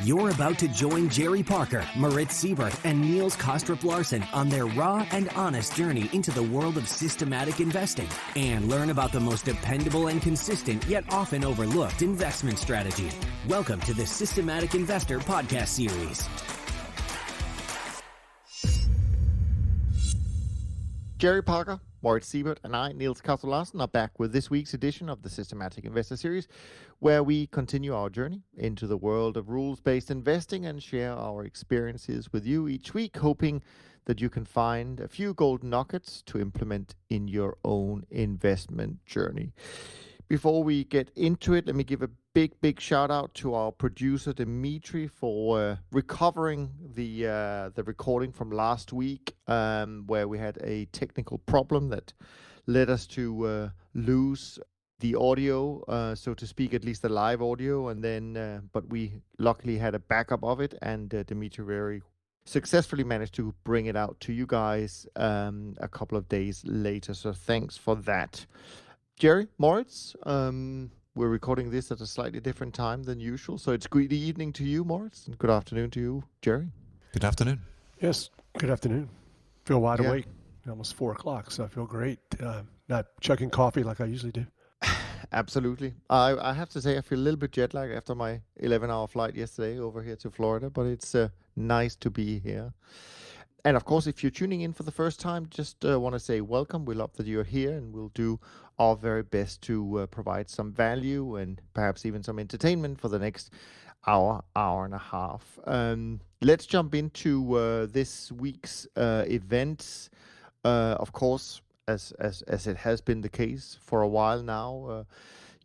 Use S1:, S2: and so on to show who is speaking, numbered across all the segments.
S1: You're about to join Jerry Parker, Moritz Siebert, and Niels Kostrup-Larsen on their raw and honest journey into the world of systematic investing and learn about the most dependable and consistent yet often overlooked investment strategy. Welcome to the Systematic Investor Podcast Series.
S2: Jerry Parker, Moritz Siebert, and I, Niels Kostrup-Larsen, are back with this week's edition of the Systematic Investor Series, where we continue our journey into the world of rules-based investing and share our experiences with you each week, hoping that you can find a few golden nuggets to implement in your own investment journey. Before we get into it, let me give a big shout out to our producer Dimitri for recovering the recording from last week, where we had a technical problem that led us to lose the audio, so to speak, at least the live audio, and then but we luckily had a backup of it, and Dimitri very successfully managed to bring it out to you guys a couple of days later. So thanks for that. Jerry, Moritz, we're recording this at a slightly different time than usual. So it's good evening to you, Moritz, and good afternoon to you, Jerry.
S3: Good afternoon.
S4: Yes, good afternoon. Feel wide awake. Almost 4 o'clock, so I feel great. Not chugging coffee like I usually do.
S2: Absolutely. I have to say I feel a little bit jet lagged after my 11-hour flight yesterday over here to Florida, but it's nice to be here. And of course, if you're tuning in for the first time, just want to say welcome. We love that you're here, and we'll do our very best to provide some value and perhaps even some entertainment for the next hour and a half. Let's jump into this week's events. Of course, as it has been the case for a while now,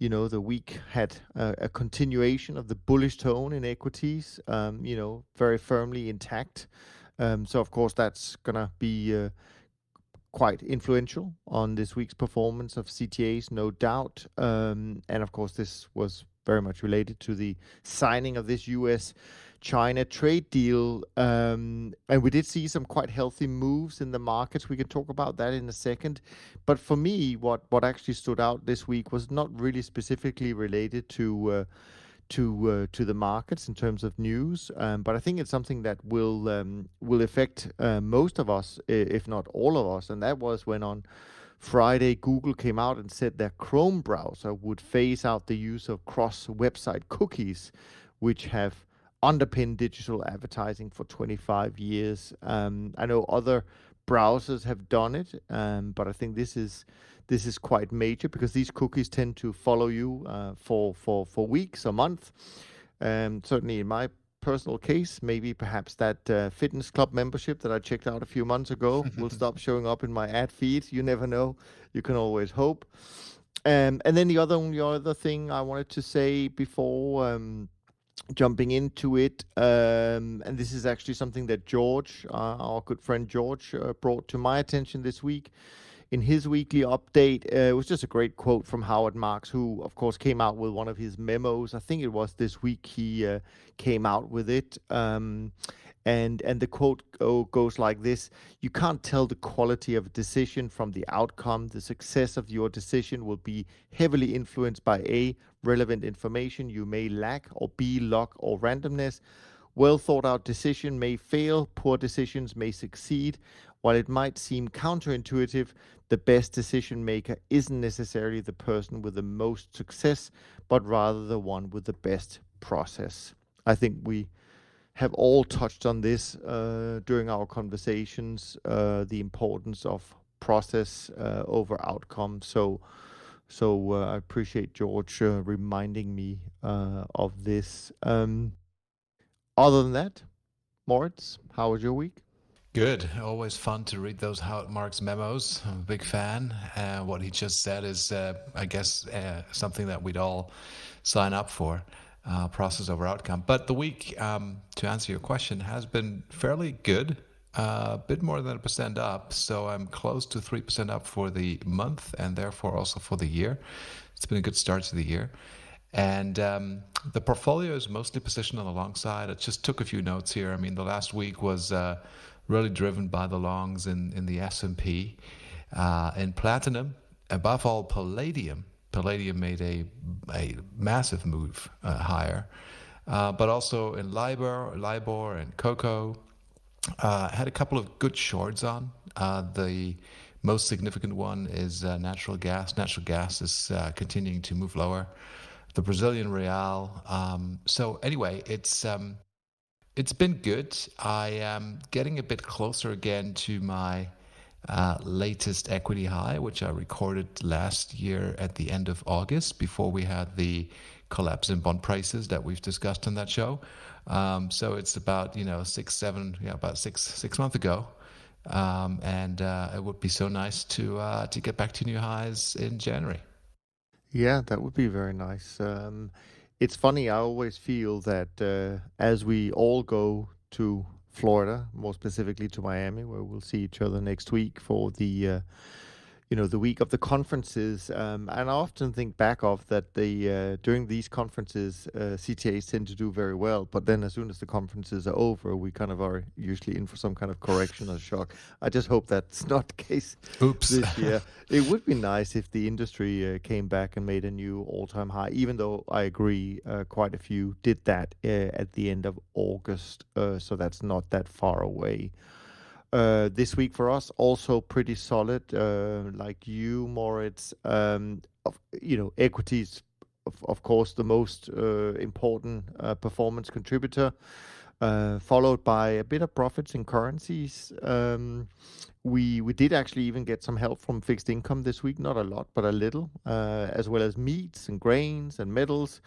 S2: the week had a continuation of the bullish tone in equities, very firmly intact. So, of course, that's going to be quite influential on this week's performance of CTAs, no doubt. And, of course, this was very much related to the signing of this US-China trade deal. And we did see some quite healthy moves in the markets. We can talk about that in a second. But for me, what actually stood out this week was not really specifically related to the markets in terms of news, but I think it's something that will affect most of us, if not all of us. And that was when on Friday Google came out and said their Chrome browser would phase out the use of cross-website cookies, which have underpinned digital advertising for 25 years. I know other browsers have done it, but I think this is quite major because these cookies tend to follow you for weeks or months. Certainly in my personal case, maybe perhaps that fitness club membership that I checked out a few months ago will stop showing up in my ad feed. You never know. You can always hope. And then the other thing I wanted to say before jumping into it, and this is actually something that George, our good friend George, brought to my attention this week. In his weekly update, it was just a great quote from Howard Marks, who, of course, came out with one of his memos. I think it was this week he came out with it. And the quote goes like this: "You can't tell the quality of a decision from the outcome. The success of your decision will be heavily influenced by A, relevant information you may lack, or B, luck or randomness. Well thought out decision may fail, poor decisions may succeed. While it might seem counterintuitive, the best decision maker isn't necessarily the person with the most success, but rather the one with the best process." I think we have all touched on this during our conversations, the importance of process over outcome. So I appreciate George reminding me of this. Other than that, Moritz, how was your week?
S3: Good. Always fun to read those Howard Marks memos. I'm a big fan. What he just said is, I guess, something that we'd all sign up for, process over outcome. But the week, to answer your question, has been fairly good, a bit more than 1% up. So I'm close to 3% up for the month and therefore also for the year. It's been a good start to the year. And the portfolio is mostly positioned on the long side. I just took a few notes here. I mean, the last week was really driven by the longs in the S&P. In platinum, above all palladium made a massive move higher. but also in LIBOR and cocoa. Had a couple of good shorts on. The most significant one is natural gas. Natural gas is continuing to move lower. The Brazilian real. So anyway, it's been good. I am getting a bit closer again to my latest equity high, which I recorded last year at the end of August before we had the collapse in bond prices that we've discussed on that show. So it's about about six months ago, and it would be so nice to get back to new highs in January.
S2: Yeah, that would be very nice. It's funny, I always feel that as we all go to Florida, more specifically to Miami, where we'll see each other next week for the week of the conferences. And I often think back of that during these conferences, CTAs tend to do very well. But then as soon as the conferences are over, we kind of are usually in for some kind of correction or shock. I just hope that's not the case
S3: Oops.
S2: this year. It would be nice if the industry came back and made a new all-time high, even though I agree quite a few did that at the end of August. So that's not that far away. This week for us, also pretty solid. Like you, Moritz, equities, of course, the most important performance contributor, followed by a bit of profits in currencies. We did actually even get some help from fixed income this week, not a lot, but a little, as well as meats and grains and metals.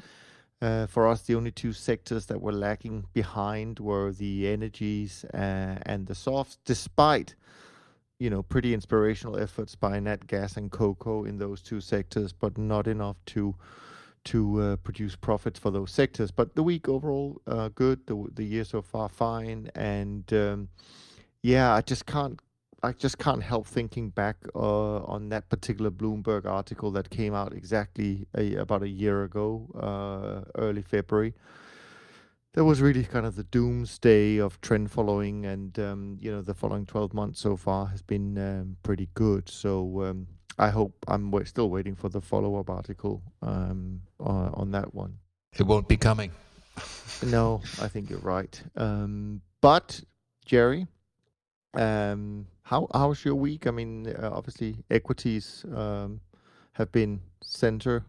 S2: For us, the only two sectors that were lacking behind were the energies and the softs, despite pretty inspirational efforts by nat gas and cocoa in those two sectors, but not enough to produce profits for those sectors. But the week overall, good. The year so far, fine. And yeah, I just can't help thinking back on that particular Bloomberg article that came out exactly about a year ago, early February. That was really kind of the doomsday of trend following, and the following 12 months so far has been pretty good. So I hope we're still waiting for the follow-up article on that one.
S3: It won't be coming.
S2: No, I think you're right. But Jerry, how's your week? I mean, obviously equities have been center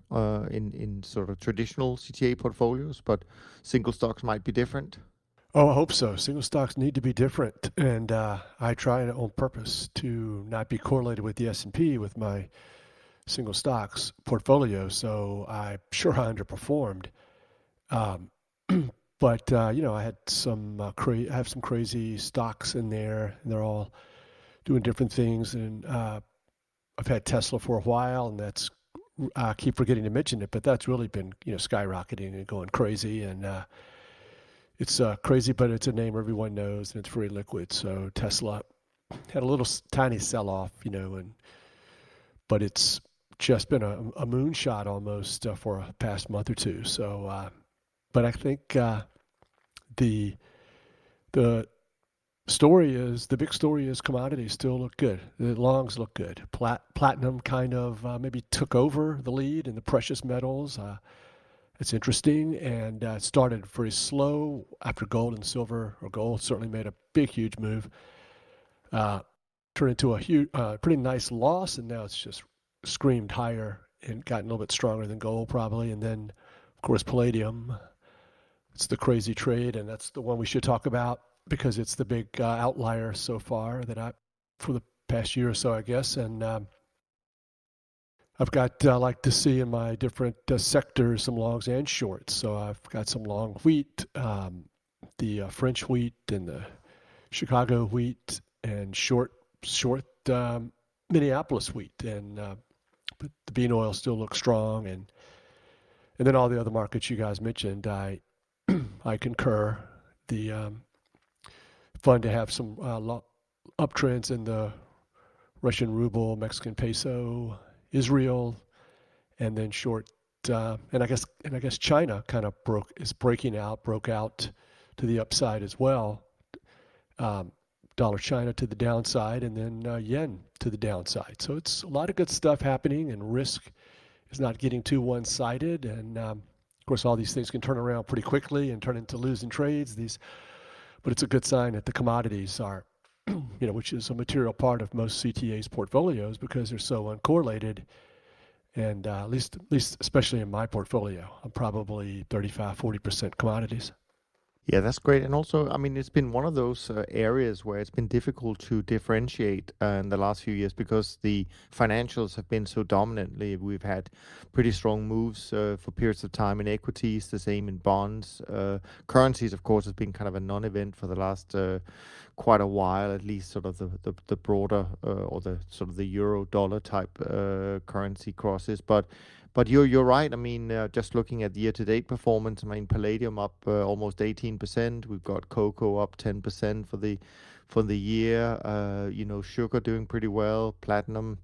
S2: in sort of traditional CTA portfolios, but single stocks might be different.
S4: Oh, I hope so. Single stocks need to be different, and I try on purpose to not be correlated with the S&P with my single stocks portfolio. So I'm sure I underperformed. But I had some I have some crazy stocks in there, and they're all doing different things. And I've had Tesla for a while, and that's I keep forgetting to mention it, but that's really been skyrocketing and going crazy. And it's crazy, but it's a name everyone knows, and it's very liquid. So Tesla had a little tiny sell-off, but it's just been a moonshot almost for a past month or two. So. But I think the big story is commodities still look good. The longs look good. Platinum kind of maybe took over the lead in the precious metals. It's interesting, and it started very slow after gold and silver, or gold certainly made a huge move. Turned into a pretty nice loss, and now it's just screamed higher and gotten a little bit stronger than gold probably. And then, of course, palladium. It's the crazy trade, and that's the one we should talk about because it's the big outlier so far for the past year or so, I guess. And I've got like to see in my different sectors some longs and shorts. So I've got some long wheat, the French wheat and the Chicago wheat, and short Minneapolis wheat. And but the bean oil still looks strong, and then all the other markets you guys mentioned, I concur. The fun to have some uptrends in the Russian ruble, Mexican peso, Israel, and then short. And I guess China kind of broke out to the upside as well. Dollar China to the downside, and then yen to the downside. So it's a lot of good stuff happening, and risk is not getting too one-sided. And Of course, all these things can turn around pretty quickly and turn into losing trades. But it's a good sign that the commodities are, which is a material part of most CTAs portfolios because they're so uncorrelated. And at least especially in my portfolio, I'm probably 35-40% commodities.
S2: Yeah, that's great. And also, I mean, it's been one of those areas where it's been difficult to differentiate in the last few years because the financials have been so dominantly. We've had pretty strong moves for periods of time in equities, the same in bonds. Currencies, of course, has been kind of a non-event for the last quite a while, at least sort of the broader or the sort of the euro dollar type currency crosses. But you're right. I mean, just looking at the year-to-date performance, I mean, palladium up almost 18%. We've got cocoa up 10% for the year. Sugar doing pretty well, platinum,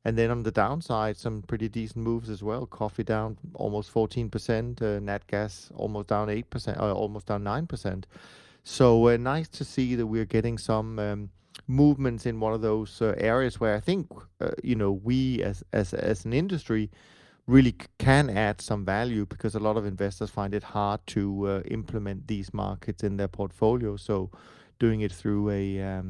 S2: and then on the downside, some pretty decent moves as well. Coffee down almost 14%, nat gas almost down 8%, almost down 9%. So nice to see that we're getting some movements in one of those areas where I think we as an industry really can add some value because a lot of investors find it hard to implement these markets in their portfolio. So doing it through a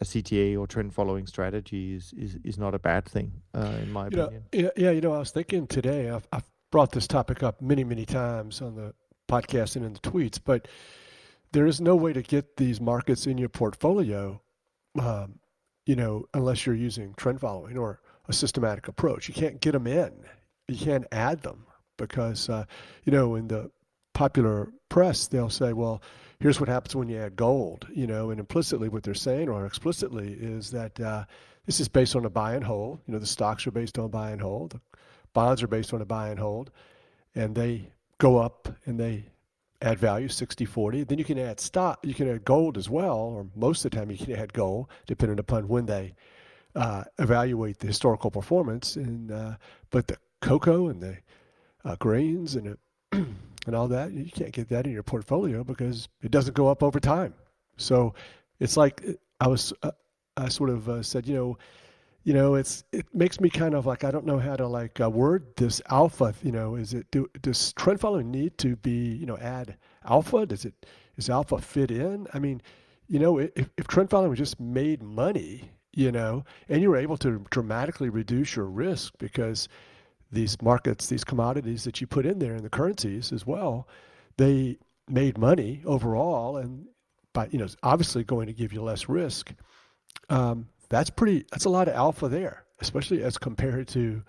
S2: CTA or trend following strategy is not a bad thing, in my opinion.
S4: I was thinking today, I've brought this topic up many times on the podcast and in the tweets, but there is no way to get these markets in your portfolio, unless you're using trend following or a systematic approach. You can't get them in. You can't add them because, in the popular press, they'll say, well, here's what happens when you add gold, and implicitly what they're saying or explicitly is that this is based on a buy and hold. The stocks are based on buy and hold. The bonds are based on a buy and hold, and they go up and they add value 60-40. Then you can add gold as well, or most of the time you can add gold, depending upon when they evaluate the historical performance. But the cocoa and the grains and and all that, you can't get that in your portfolio because it doesn't go up over time. So it's like I sort of said, it makes me kind of like, I don't know how to word this alpha. Does trend following need to be add alpha? Does alpha fit in? I mean, if trend following just made money, and you were able to dramatically reduce your risk because these markets, these commodities that you put in there and the currencies as well, they made money overall, and it's obviously going to give you less risk. That's a lot of alpha there, especially as compared to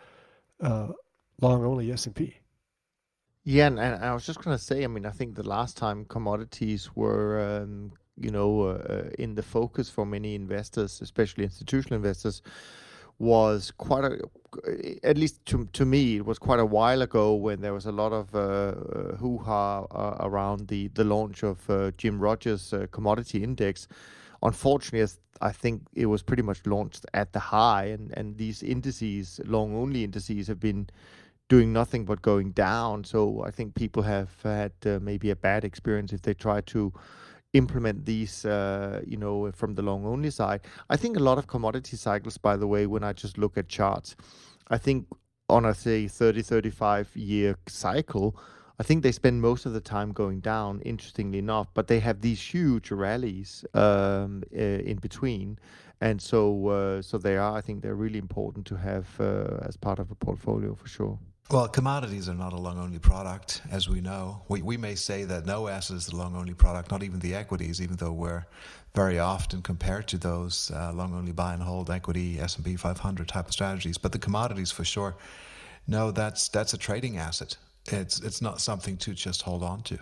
S4: long only S&P.
S2: Yeah, and I was just going to say, I mean, I think the last time commodities were, in the focus for many investors, especially institutional investors, was at least to me, it was quite a while ago when there was a lot of hoo-ha around the launch of Jim Rogers' commodity index. Unfortunately, I think it was pretty much launched at the high, and these indices, long-only indices, have been doing nothing but going down. So I think people have had maybe a bad experience if they try to implement these, from the long-only side. I think a lot of commodity cycles, by the way, when I just look at charts, I think on a, say, 30, 35-year cycle, I think they spend most of the time going down, interestingly enough, but they have these huge rallies in between. And so I think they're really important to have as part of a portfolio for sure.
S3: Well, commodities are not a long-only product, as we know. We may say that no asset is a long-only product, not even the equities, even though we're very often compared to those long-only buy and hold equity, S&P 500 type of strategies. But the commodities, for sure, no, that's a trading asset. It's not something to just hold on to.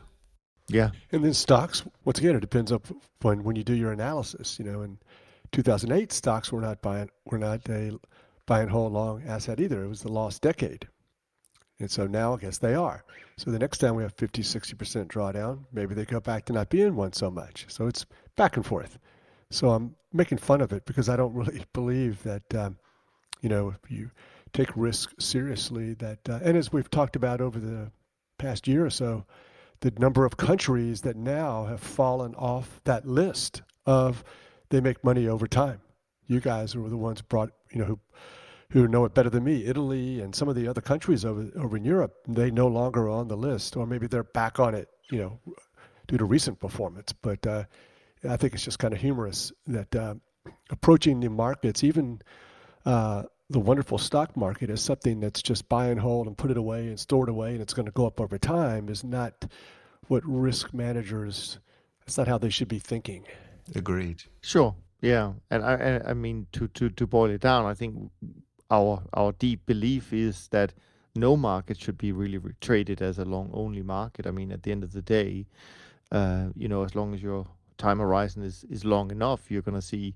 S2: Yeah.
S4: And then stocks, once again, it depends on when you do your analysis. In 2008, stocks were not a buy and hold long asset either. It was the lost decade. And so now I guess they are. So the next time we have 50, 60% drawdown, maybe they go back to not being one so much. So it's back and forth. So I'm making fun of it because I don't really believe that, if you take risk seriously, and as we've talked about over the past year or so, the number of countries that now have fallen off that list of they make money over time. You guys were the ones who who know it better than me, Italy and some of the other countries over in Europe, they no longer are on the list, or maybe they're back on it, due to recent performance. But I think it's just kind of humorous that approaching the markets, even the wonderful stock market, as something that's just buy and hold and put it away and store it away and it's going to go up over time, is not what risk managers, that's not how they should be thinking.
S3: Agreed.
S2: Sure. Yeah. And I mean, to boil it down, I think our deep belief is that no market should be really traded as a long only market. I mean, at the end of the day, as long as your time horizon is long enough, you're going to see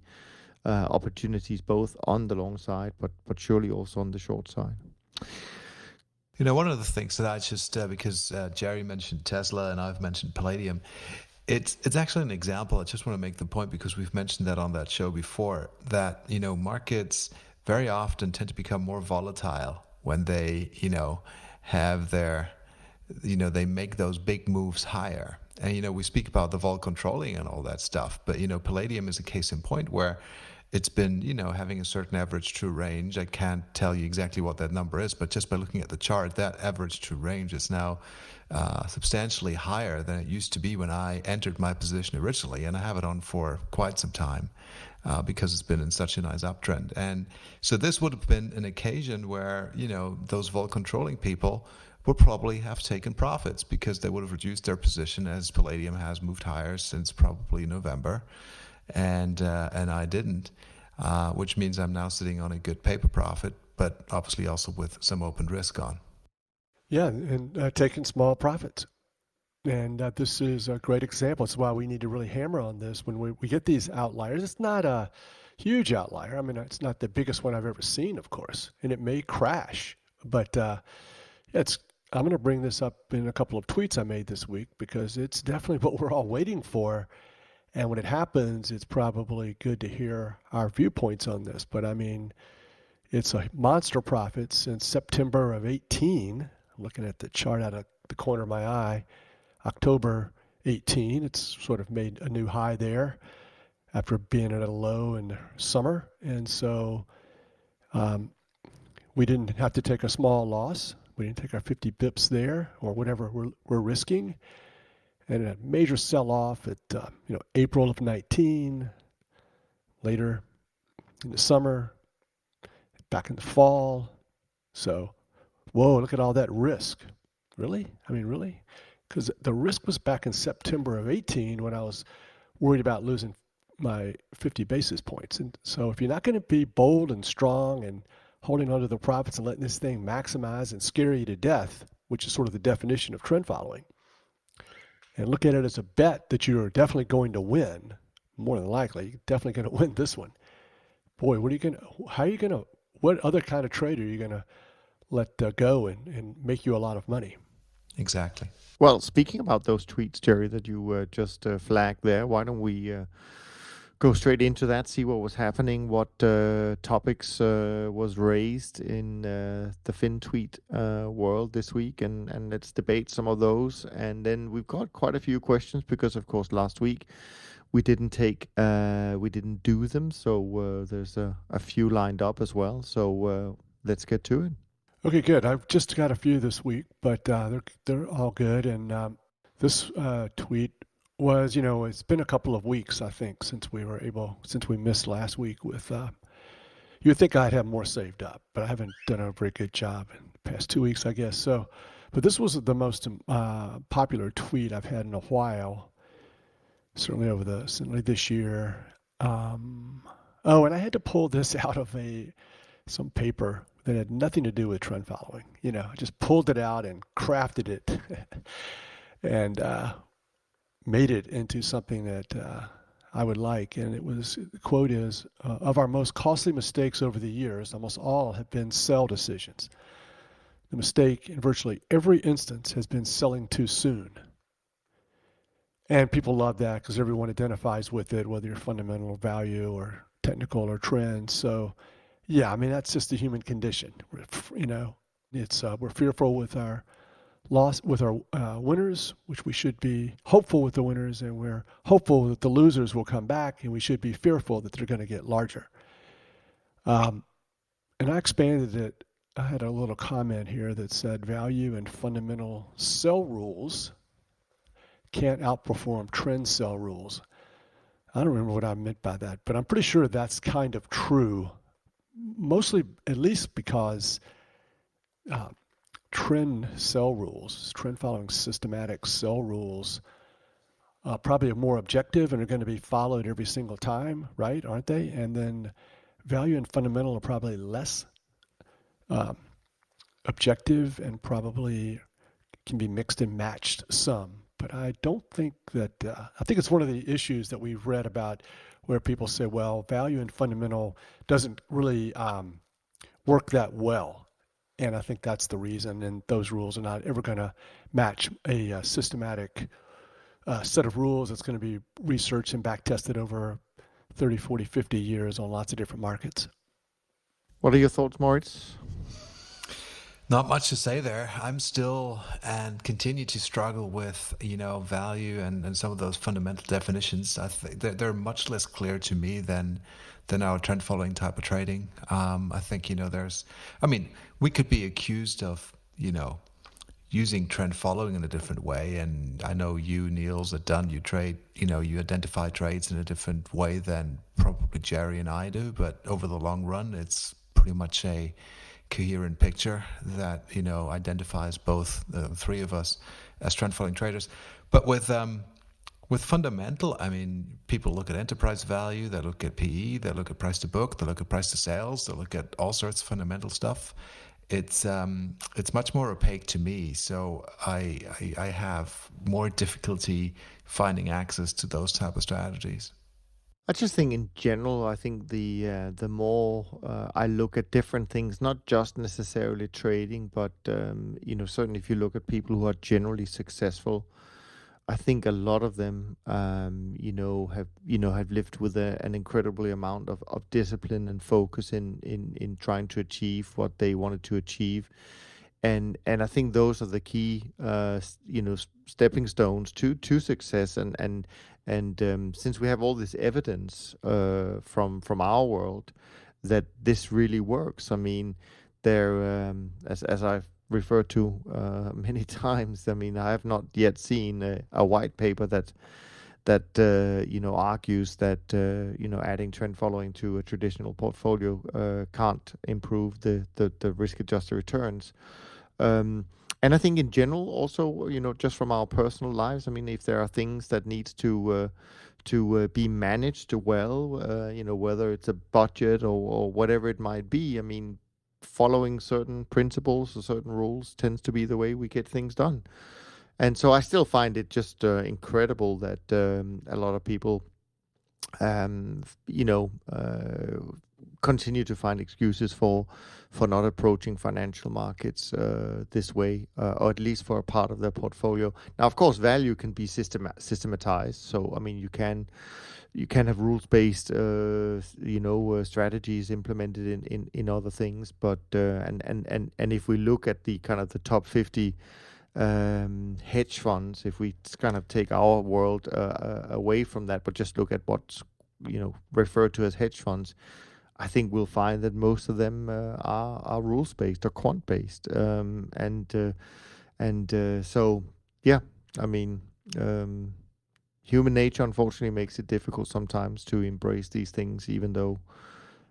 S2: opportunities both on the long side, but surely also on the short side.
S3: One of the things that I just, because Jerry mentioned Tesla and I've mentioned Palladium, it's actually an example. I just want to make the point, because we've mentioned that on that show before, that, markets very often tend to become more volatile when they, have their, they make those big moves higher. And, we speak about the vol controlling and all that stuff, but, Palladium is a case in point where it's been, having a certain average true range. I can't tell you exactly what that number is, but just by looking at the chart, that average true range is now substantially higher than it used to be when I entered my position originally. And I have it on for quite some time because it's been in such a nice uptrend. And so this would have been an occasion where, those vol controlling people would probably have taken profits because they would have reduced their position, as Palladium has moved higher since probably November. And I didn't, which means I'm now sitting on a good paper profit, but obviously also with some open risk on.
S4: Yeah, and taking small profits. And this is a great example. It's why we need to really hammer on this when we get these outliers. It's not a huge outlier. I mean, it's not the biggest one I've ever seen, of course, and it may crash. But I'm going to bring this up in a couple of tweets I made this week, because it's definitely what we're all waiting for. And when it happens, it's probably good to hear our viewpoints on this. But I mean, it's a monster profit since September of 18. I'm looking at the chart out of the corner of my eye. October 18, it's sort of made a new high there after being at a low in the summer. And so we didn't have to take a small loss. We didn't take our 50 bips there or whatever we're risking. And a major sell-off at April of 19, later in the summer, back in the fall. So, whoa, look at all that risk. Really? I mean, really? Because the risk was back in September of 18 when I was worried about losing my 50 basis points. And so if you're not going to be bold and strong and holding onto the profits and letting this thing maximize and scare you to death, which is sort of the definition of trend following, and look at it as a bet that you're definitely going to win, more than likely, you're definitely going to win this one. Boy, what other kind of trade are you going to let go and make you a lot of money?
S3: Exactly.
S2: Well, speaking about those tweets, Jerry, that you just flagged there, why don't we go straight into that, see what was happening, what topics was raised in the Fin tweet world this week, and let's debate some of those. And then we've got quite a few questions because, of course, last week we didn't do them, so there's a few lined up as well. So let's get to it.
S4: Okay, good. I've just got a few this week, but they're all good. And this tweet was, it's been a couple of weeks, I think, since we missed last week with, you'd think I'd have more saved up, but I haven't done a very good job in the past 2 weeks, I guess. So, but this was the most popular tweet I've had in a while, certainly this year. And I had to pull this out of some paper that had nothing to do with trend following. I just pulled it out and crafted it and made it into something that I would like. And the quote is, of our most costly mistakes over the years, almost all have been sell decisions. The mistake in virtually every instance has been selling too soon. And people love that because everyone identifies with it, whether you're fundamental value or technical or trend. So yeah, I mean, that's just the human condition. We're fearful with our loss, with our winners, which we should be hopeful with the winners, and we're hopeful that the losers will come back, and we should be fearful that they're going to get larger. And I expanded it. I had a little comment here that said value and fundamental sell rules can't outperform trend sell rules. I don't remember what I meant by that, but I'm pretty sure that's kind of true. Mostly, at least because trend sell rules, trend following systematic sell rules, probably are more objective and are going to be followed every single time, right? Aren't they? And then value and fundamental are probably less objective and probably can be mixed and matched some. But I don't think that, I think it's one of the issues that we've read about where people say, well, value and fundamental doesn't really work that well. And I think that's the reason. And those rules are not ever going to match a systematic set of rules that's going to be researched and back tested over 30, 40, 50 years on lots of different markets.
S2: What are your thoughts, Moritz?
S3: Not much to say there. I'm still and continue to struggle with, value and some of those fundamental definitions. I think they're much less clear to me than our trend following type of trading. I think, we could be accused of, using trend following in a different way. And I know you, Niels, at Dunn, you trade, you identify trades in a different way than probably Jerry and I do. But over the long run, it's pretty much a coherent picture that identifies both the three of us as trend following traders. But with fundamental, people look at enterprise value, they look at PE, they look at price to book, they look at price to sales, they look at all sorts of fundamental stuff. It's much more opaque to me, so I have more difficulty finding access to those type of strategies.
S2: I just think in general, I think the more I look at different things, not just necessarily trading, but certainly if you look at people who are generally successful, I think a lot of them have lived with an incredibly amount of discipline and focus in trying to achieve what they wanted to achieve, and I think those are the key stepping stones to success, and since we have all this evidence from our world that this really works, there as I've referred to many times, I have not yet seen a white paper that argues that adding trend following to a traditional portfolio can't improve the risk adjusted returns. And I think in general, also, just from our personal lives, if there are things that needs to be managed well, whether it's a budget or whatever it might be, following certain principles or certain rules tends to be the way we get things done. And so I still find it just incredible that a lot of people, continue to find excuses for not approaching financial markets this way, or at least for a part of their portfolio. Now, of course, value can be systematized. So, you can have rules-based, strategies implemented in other things. But and if we look at the kind of the top 50 hedge funds, if we kind of take our world away from that, but just look at what's referred to as hedge funds, I think we'll find that most of them are rules-based or quant-based, so yeah, human nature unfortunately makes it difficult sometimes to embrace these things, even though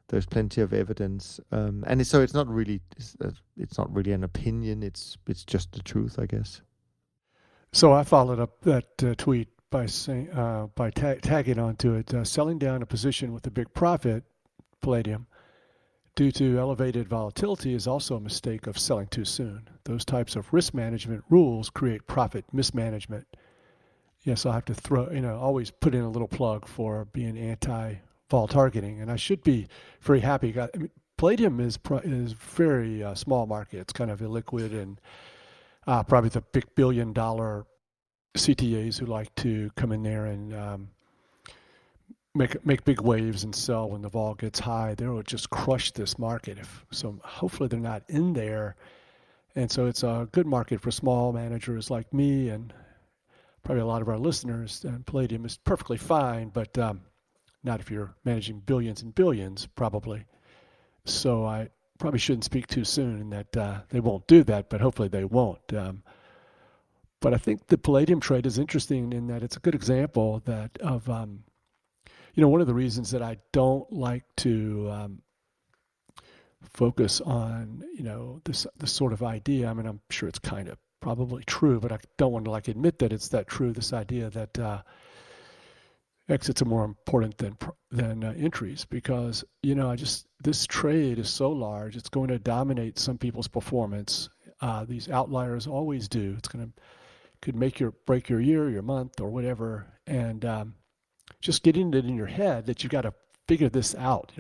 S2: there's plenty of evidence, and so it's not really an opinion. It's just the truth, I guess.
S4: So I followed up that tweet by saying by tagging onto it, selling down a position with a big profit, Palladium, due to elevated volatility is also a mistake of selling too soon. Those types of risk management rules create profit mismanagement. Yes, I'll have to always put in a little plug for being anti-vol targeting, and I should be very happy. Palladium is very small market. It's kind of illiquid, and probably the big $1 billion CTAs who like to come in there and make big waves and sell when the vol gets high. They will just crush this market. So hopefully they're not in there. And so it's a good market for small managers like me and probably a lot of our listeners. And Palladium is perfectly fine, but not if you're managing billions and billions, probably. So I probably shouldn't speak too soon, and that they won't do that, but hopefully they won't. But I think the palladium trade is interesting in that it's a good example of one of the reasons that I don't like to focus on this sort of idea. I mean, I'm sure it's kind of probably true, but I don't want to admit that it's that true. This idea that exits are more important than entries, because this trade is so large, it's going to dominate some people's performance. These outliers always do. Could break your year, your month, or whatever, and just getting it in your head that you got to figure this out.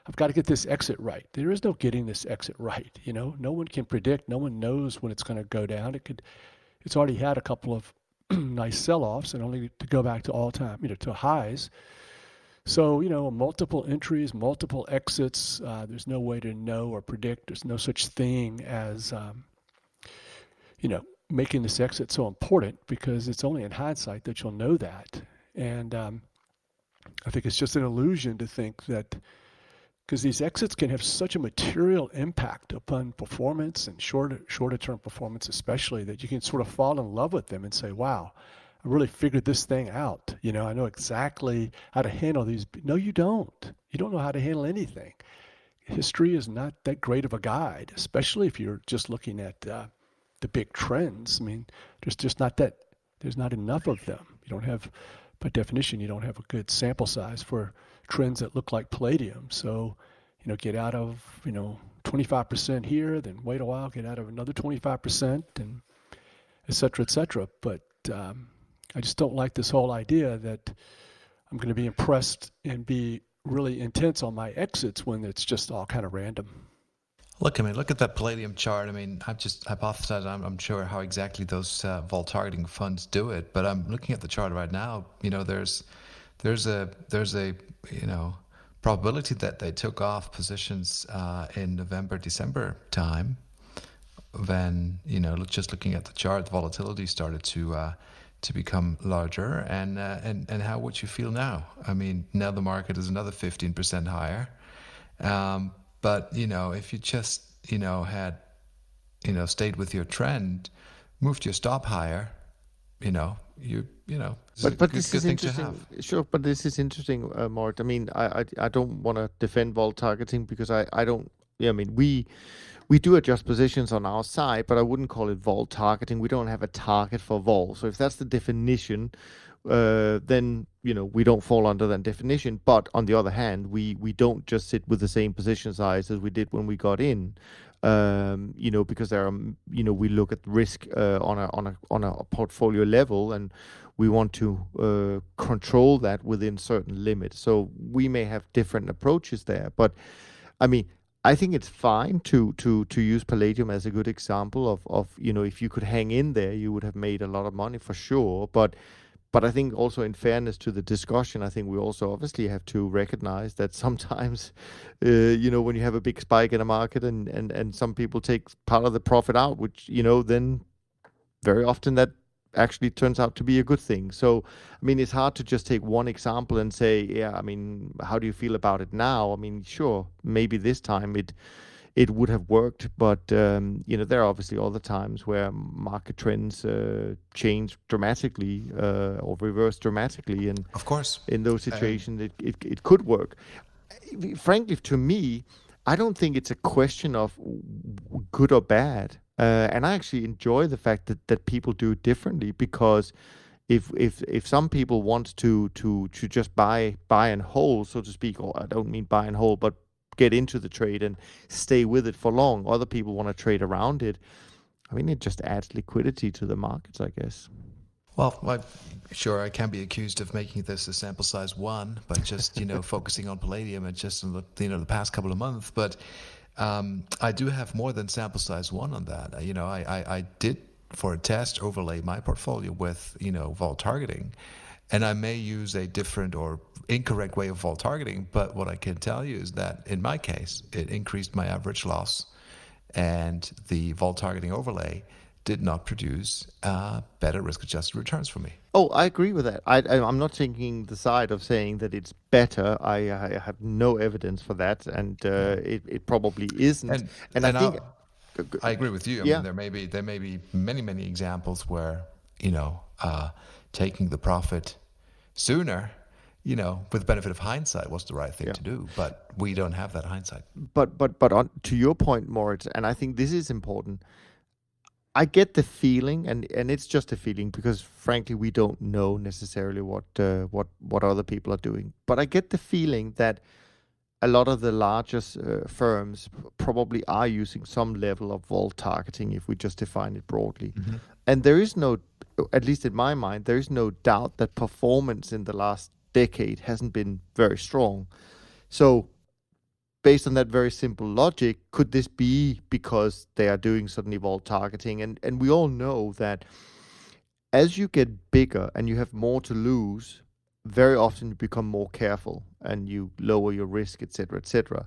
S4: I've got to get this exit right. There is no getting this exit right. No one can predict. No one knows when it's going to go down. It's already had a couple of nice sell-offs, and only to go back to all-time, to highs. So, multiple entries, multiple exits. There's no way to know or predict. There's no such thing as, making this exit so important, because it's only in hindsight that you'll know that. And I think it's just an illusion to think that, because these exits can have such a material impact upon performance and shorter term performance especially, that you can sort of fall in love with them and say, wow, I really figured this thing out. I know exactly how to handle these. No, you don't. You don't know how to handle anything. History is not that great of a guide, especially if you're just looking at the big trends. I mean, there's not enough of them. You don't have, by definition, you don't have a good sample size for trends that look like palladium. So, get out of, 25% here, then wait a while, get out of another 25%, and et cetera, et cetera. But I just don't like this whole idea that I'm going to be impressed and be really intense on my exits when it's just all kind of random.
S3: Look at that palladium chart. I mean, I've just hypothesized, I'm sure how exactly those vol targeting funds do it, but I'm looking at the chart right now. There's a probability that they took off positions in November, December time, when just looking at the chart, the volatility started to become larger. And how would you feel now? I mean, now the market is another 15% higher. But, if you just, had, stayed with your trend, moved your stop higher,
S2: but this is interesting. Sure, but this is interesting, Mort. I mean, I don't want to defend vol targeting, because I don't. Yeah, I mean, we do adjust positions on our side, but I wouldn't call it vol targeting. We don't have a target for vol. So if that's the definition, then we don't fall under that definition. But on the other hand, we don't just sit with the same position size as we did when we got in. Because there are, we look at risk on a portfolio level, and we want to control that within certain limits. So we may have different approaches there, but I mean, I think it's fine to use palladium as a good example of if you could hang in there, you would have made a lot of money for sure. But I think also, in fairness to the discussion, I think we also obviously have to recognize that sometimes, when you have a big spike in a market and some people take part of the profit out, which, then very often that actually turns out to be a good thing. So, I mean, it's hard to just take one example and say, yeah, I mean, how do you feel about it now? I mean, sure, maybe this time it would have worked, but there are obviously other times where market trends change dramatically or reverse dramatically, and
S3: of course,
S2: in those situations, it could work. Frankly, to me, I don't think it's a question of good or bad, and I actually enjoy the fact that people do it differently, because if some people want to just buy and hold, so to speak, or I don't mean buy and hold, but get into the trade and stay with it for long. Other people want to trade around it. I mean, it just adds liquidity to the markets, I guess.
S3: Well, I can be accused of making this a sample size one, but just focusing on palladium and just the past couple of months. But I do have more than sample size one on that. I did, for a test, overlay my portfolio with vol targeting. And I may use a different or incorrect way of vol targeting, but what I can tell you is that in my case, it increased my average loss, and the vol targeting overlay did not produce better risk-adjusted returns for me.
S2: Oh, I agree with that. I'm not taking the side of saying that it's better. I have no evidence for that, and it probably isn't. And I think
S3: I agree with you. I
S2: Yeah.
S3: mean, there may be many examples where taking the profit sooner, with the benefit of hindsight, was the right thing to do. But we don't have that hindsight.
S2: But on to your point, Moritz, and I think this is important. I get the feeling, and it's just a feeling because frankly we don't know necessarily what other people are doing. But I get the feeling that a lot of the largest firms probably are using some level of vol targeting, if we just define it broadly.
S3: Mm-hmm.
S2: And there is no, at least in my mind, there is no doubt that performance in the last decade hasn't been very strong. So based on that very simple logic, could this be because they are doing suddenly vol targeting? And we all know that as you get bigger and you have more to lose, very often you become more careful and you lower your risk, etc., etc.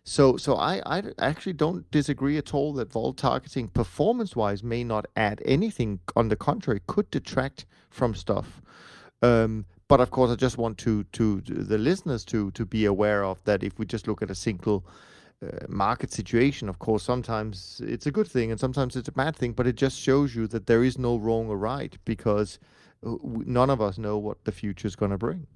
S2: So I actually don't disagree at all that vol targeting performance-wise may not add anything. On the contrary, could detract from stuff. But of course, I just want to the listeners to be aware of that. If we just look at a single market situation, of course, sometimes it's a good thing and sometimes it's a bad thing. But it just shows you that there is no wrong or right, because none of us know what the future is going to bring.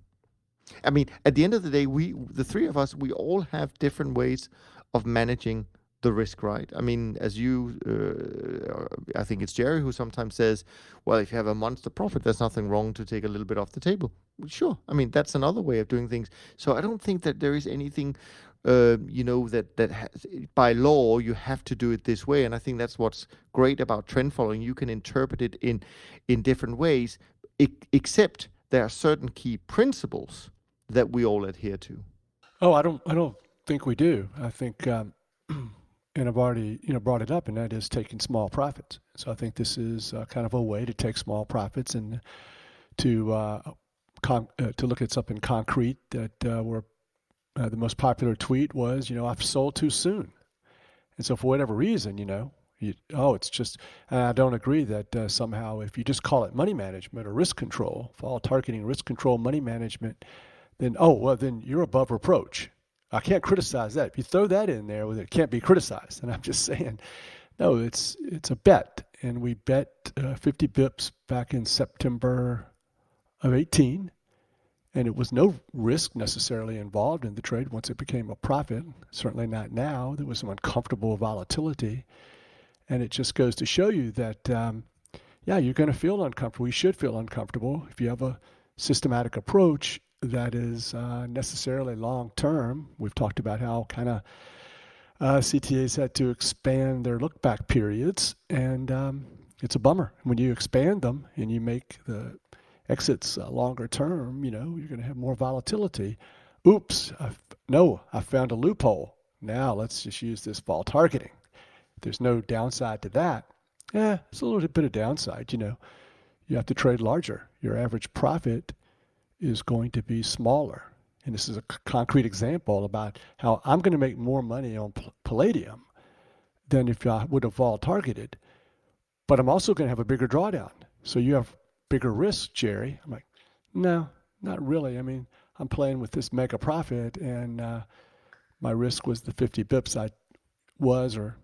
S2: I mean, at the end of the day, the three of us, we all have different ways of managing the risk, right? I mean, as I think it's Jerry who sometimes says, well, if you have a monster profit, there's nothing wrong to take a little bit off the table. Sure. I mean, that's another way of doing things. So I don't think that there is anything, that has, by law, you have to do it this way. And I think that's what's great about trend following. You can interpret it in different ways, except there are certain key principles that we all adhere to.
S4: Oh, I don't think we do. I think, and I've already brought it up, and that is taking small profits. So I think this is kind of a way to take small profits and to look at something concrete. That where the most popular tweet was, I've sold too soon, and so for whatever reason, it's just. And I don't agree that somehow if you just call it money management or risk control, fall targeting, risk control, money management, then then you're above reproach. I can't criticize that. If you throw that in there, it can't be criticized. And I'm just saying, no, it's a bet. And we bet 50 bips back in September of 18. And it was no risk necessarily involved in the trade once it became a profit. Certainly not now. There was some uncomfortable volatility. And it just goes to show you that, you're going to feel uncomfortable. You should feel uncomfortable if you have a systematic approach that is necessarily long-term. We've talked about how kind of CTAs had to expand their look-back periods, and it's a bummer. When you expand them and you make the exits longer term, you're going to have more volatility. Oops, I found a loophole. Now let's just use this vol targeting. There's no downside to that. It's a little bit of downside. You have to trade larger. Your average profit is going to be smaller. And this is a concrete example about how I'm going to make more money on palladium than if I would have vol targeted, but I'm also going to have a bigger drawdown. So you have bigger risk, Jerry. I'm like, no, not really. I mean, I'm playing with this mega profit, and my risk was the 50 bips I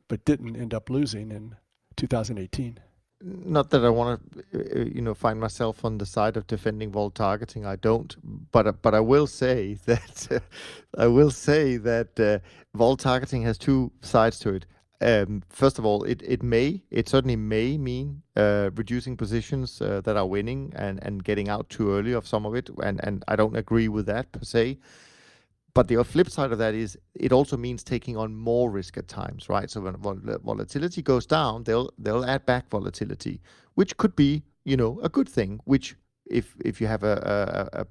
S4: but didn't end up losing in 2018.
S2: Not that I want to, find myself on the side of defending vol targeting. I don't, but I will say that vol targeting has two sides to it. First of all, it certainly may mean reducing positions that are winning and getting out too early of some of it, and I don't agree with that per se. But the flip side of that is it also means taking on more risk at times, right? So when volatility goes down, they'll add back volatility, which could be, a good thing. Which if you have a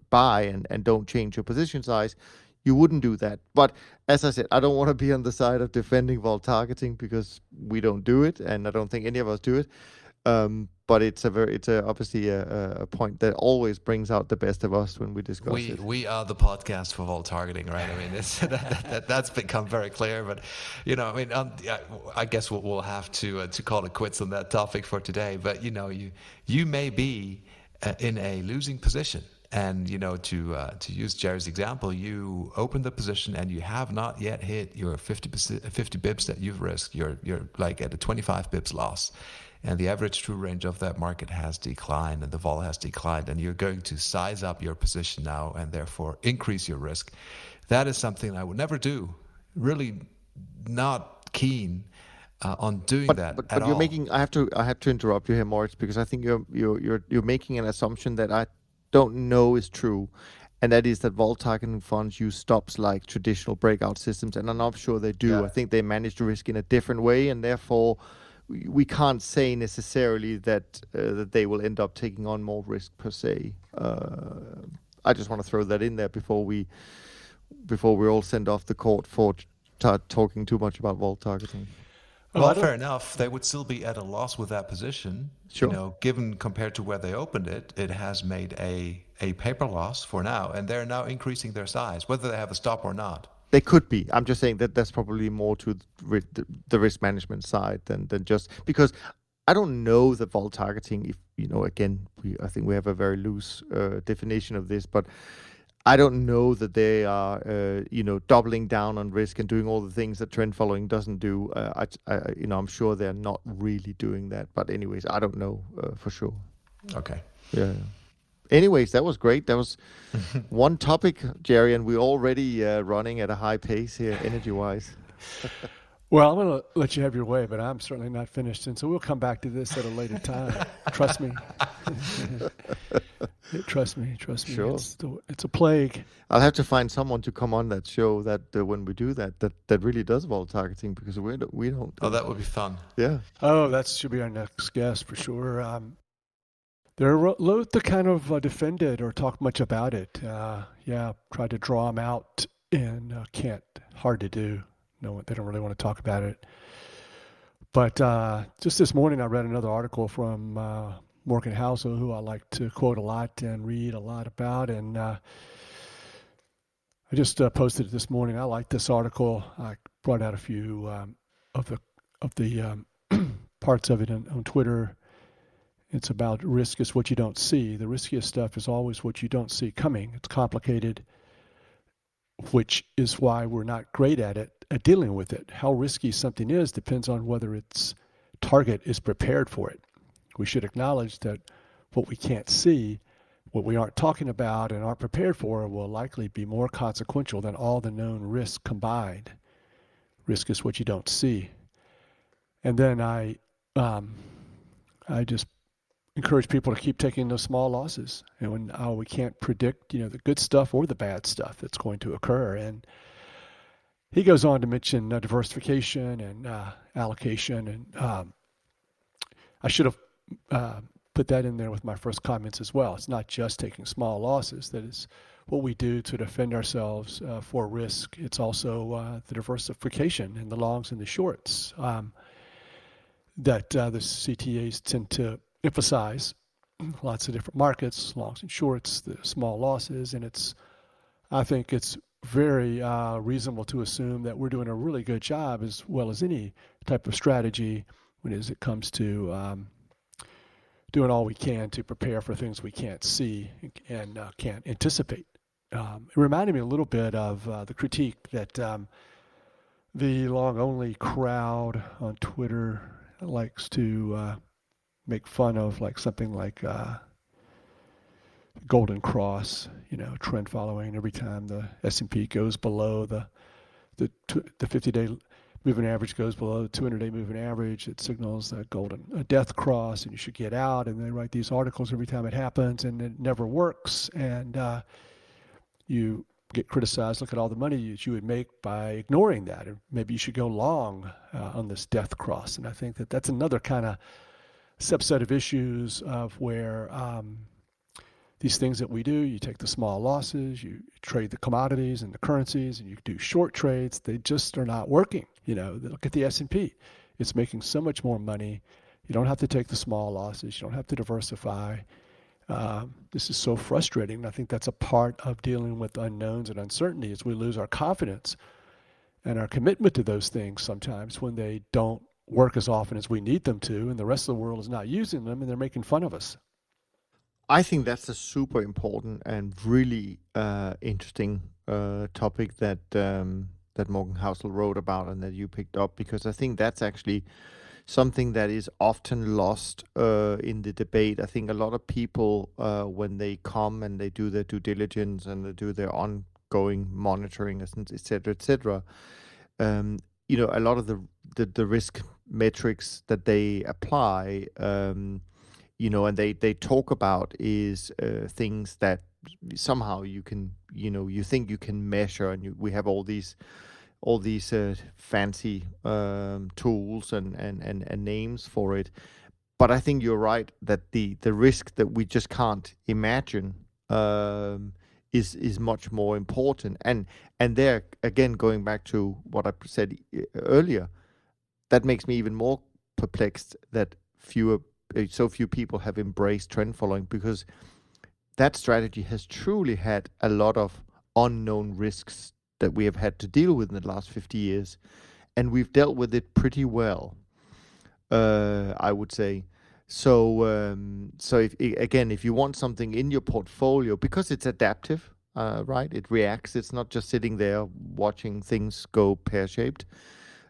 S2: buy and don't change your position size, you wouldn't do that. But as I said, I don't want to be on the side of defending vol targeting because we don't do it, and I don't think any of us do it. but it's obviously a point that always brings out the best of us when we discuss it.
S3: We are the podcast for vol targeting, right? I mean, that's become very clear. But I mean, I guess we'll have to call it quits on that topic for today. But you may be in a losing position. And to use Jerry's example, you open the position and you have not yet hit your 50 bips that you've risked. You're like at a 25 bips loss, and the average true range of that market has declined, and the vol has declined, and you're going to size up your position now and therefore increase your risk. That is something I would never do. Really, not keen on doing that at all.
S2: You're making. I have to interrupt you here, Moritz, because I think you're making an assumption that I don't know is true, and that is that vol targeting funds use stops like traditional breakout systems, and I'm not sure they do. Yeah. I think they manage the risk in a different way, and therefore we can't say necessarily that they will end up taking on more risk per se. I just want to throw that in there before we all send off the court for talking too much about vol targeting.
S3: Well, fair enough. They would still be at a loss with that position.
S2: Sure.
S3: Given compared to where they opened it, it has made a paper loss for now, and they're now increasing their size, whether they have a stop or not.
S2: They could be. I'm just saying that's probably more to the risk management side than just because I don't know the vol targeting. If again, I think we have a very loose definition of this, but I don't know that they are, doubling down on risk and doing all the things that trend following doesn't do. I'm sure they're not really doing that. But anyways, I don't know for sure.
S3: Okay.
S2: Yeah. Anyways, that was great. That was one topic, Jerry, and we're already running at a high pace here, energy-wise.
S4: Well, I'm going to let you have your way, but I'm certainly not finished, and so we'll come back to this at a later time. Trust me. Trust me.
S2: Sure.
S4: It's a plague.
S2: I'll have to find someone to come on that show that when we do that really does vol targeting, because we don't.
S3: Oh, that would be fun.
S2: Yeah.
S4: Oh, that should be our next guest for sure. They're loath to kind of defend it or talk much about it. Try to draw them out and can't. Hard to do. No, they don't really want to talk about it. But just this morning, I read another article from Morgan Housel, who I like to quote a lot and read a lot about. And I just posted it this morning. I like this article. I brought out a few of the parts of it on Twitter. It's about risk is what you don't see. The riskiest stuff is always what you don't see coming. It's complicated, which is why we're not great at dealing with it. How risky something is depends on whether its target is prepared for it. We should acknowledge that what we can't see, what we aren't talking about and aren't prepared for, will likely be more consequential than all the known risks combined. Risk is what you don't see. And then I just encourage people to keep taking those small losses. And when we can't predict, the good stuff or the bad stuff that's going to occur. And he goes on to mention diversification and allocation. And I should have put that in there with my first comments as well. It's not just taking small losses. That is what we do to defend ourselves for risk. It's also the diversification and the longs and the shorts that the CTAs tend to emphasize. Lots of different markets, longs and shorts, the small losses, and I think it's very reasonable to assume that we're doing a really good job, as well as any type of strategy, as it comes to doing all we can to prepare for things we can't see and can't anticipate. It reminded me a little bit of the critique that the long-only crowd on Twitter likes to make fun of, like something like Golden Cross, trend following. Every time the S&P goes below the 50-day moving average goes below the 200-day moving average, it signals a death cross, and you should get out. And they write these articles every time it happens, and it never works. And you get criticized. Look at all the money that you would make by ignoring that. Or maybe you should go long on this death cross. And I think that that's another kind of subset of issues of where these things that we do, you take the small losses, you trade the commodities and the currencies, and you do short trades. They just are not working. Look at the S&P. It's making so much more money You don't have to take the small losses. You don't have to diversify. This is so frustrating. I think that's a part of dealing with unknowns and uncertainty is we lose our confidence and our commitment to those things sometimes when they don't work as often as we need them to, and the rest of the world is not using them and they're making fun of us.
S2: I think that's a super important and really interesting topic that that Morgan Housel wrote about and that you picked up, because I think that's actually something that is often lost in the debate. I think a lot of people, when they come and they do their due diligence and they do their ongoing monitoring, et cetera, a lot of the risk metrics that they apply, and they talk about is things that somehow you can, you think you can measure, and we have all these fancy tools and names for it. But I think you're right that the risk that we just can't imagine is much more important. And there again, going back to what I said earlier, that makes me even more perplexed that so few people have embraced trend following, because that strategy has truly had a lot of unknown risks that we have had to deal with in the last 50 years, and we've dealt with it pretty well, I would say. So if you want something in your portfolio, because it's adaptive, right? It reacts. It's not just sitting there watching things go pear-shaped.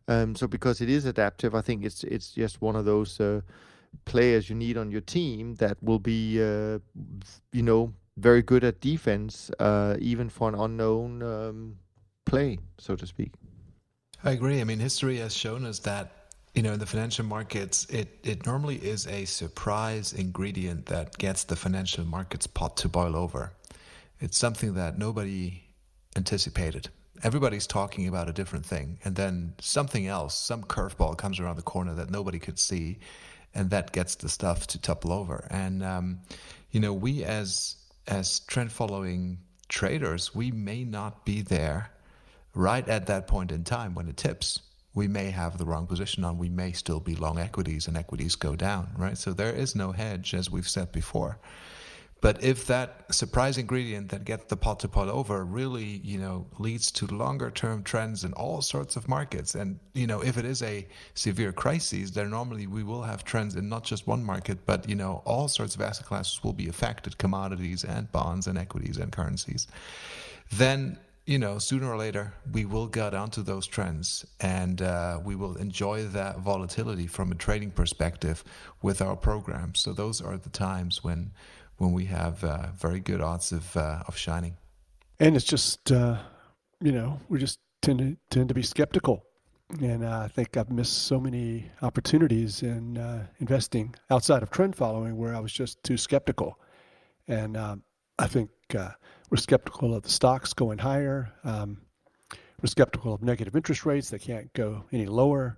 S2: So because it is adaptive, I think it's just one of those players you need on your team that will be, very good at defense, even for an unknown play, so to speak.
S3: I agree. I mean, history has shown us that, in the financial markets, it normally is a surprise ingredient that gets the financial markets pot to boil over. It's something that nobody anticipated. Everybody's talking about a different thing, and then something else, some curveball comes around the corner that nobody could see, and that gets the stuff to topple over. And we as trend following traders, we may not be there right at that point in time when it tips. We may have the wrong position on. We may still be long equities, and equities go down, right? So there is no hedge, as we've said before. But if that surprise ingredient that gets the pot to boil over really, leads to longer term trends in all sorts of markets, and, if it is a severe crisis, then normally we will have trends in not just one market, but, all sorts of asset classes will be affected, commodities and bonds and equities and currencies. Then, sooner or later, we will get onto those trends, and we will enjoy that volatility from a trading perspective with our programs. So those are the times when we have very good odds of shining.
S4: And it's just, we just tend to be skeptical. And I think I've missed so many opportunities in investing outside of trend following where I was just too skeptical. And I think we're skeptical of the stocks going higher. We're skeptical of negative interest rates. They can't go any lower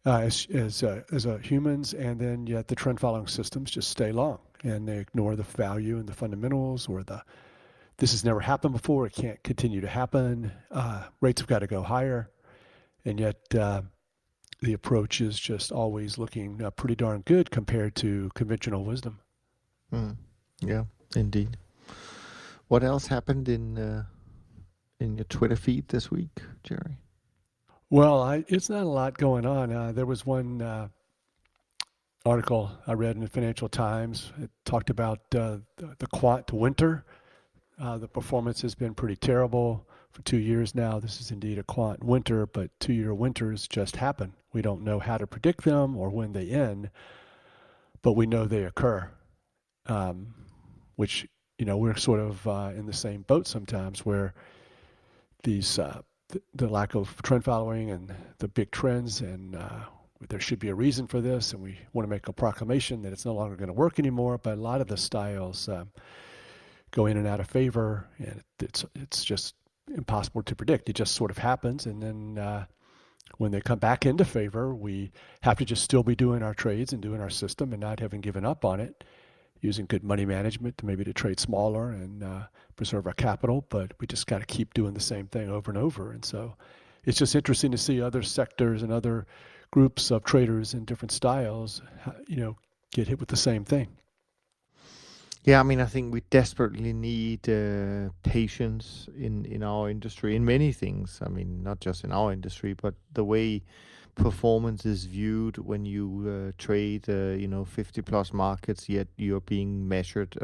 S4: as humans. And then yet the trend following systems just stay long, and they ignore the value and the fundamentals, or this has never happened before. It can't continue to happen. Rates have got to go higher. And yet the approach is just always looking pretty darn good compared to conventional wisdom.
S2: Yeah, indeed. What else happened in your Twitter feed this week, Jerry?
S4: Well, it's not a lot going on. There was one article I read in the Financial Times. It talked about the Quant winter. The performance has been pretty terrible for 2 years now. This is indeed a Quant winter, but 2-year winters just happen. We don't know how to predict them or when they end, but we know they occur, which, we're sort of in the same boat sometimes, where these the lack of trend following and the big trends, and there should be a reason for this, and we want to make a proclamation that it's no longer going to work anymore. But a lot of the styles go in and out of favor, and it's just impossible to predict. It just sort of happens, and then when they come back into favor, we have to just still be doing our trades and doing our system and not having given up on it, using good money management to trade smaller and preserve our capital. But we just got to keep doing the same thing over and over. And so it's just interesting to see other sectors and other groups of traders in different styles, get hit with the same thing.
S2: Yeah, I mean, I think we desperately need patience in our industry, in many things. I mean, not just in our industry, but the way performance is viewed when you trade, 50 plus markets, yet you're being measured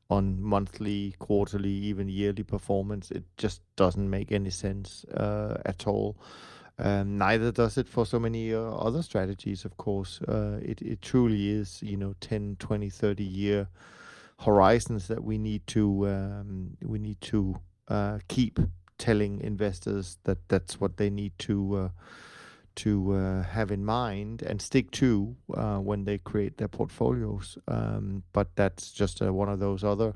S2: on monthly, quarterly, even yearly performance. It just doesn't make any sense at all. Neither does it for so many other strategies, of course. It truly is, 10, 20, 30-year horizons that we need to keep telling investors that that's what they need to have in mind and stick to when they create their portfolios. But that's just one of those other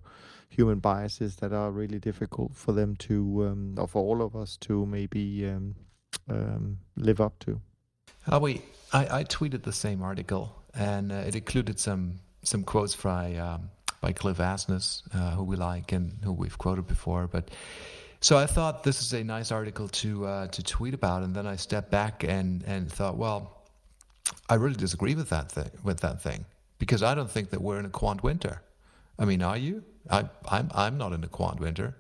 S2: human biases that are really difficult for them to, or for all of us to maybe live up to.
S3: I tweeted the same article, and it included some quotes by Cliff Asness, who we like and who we've quoted before. But so I thought this is a nice article to tweet about, and then I stepped back and thought, well, I really disagree with that thing because I don't think that we're in a quant winter. I mean, are you? I'm not in a quant winter.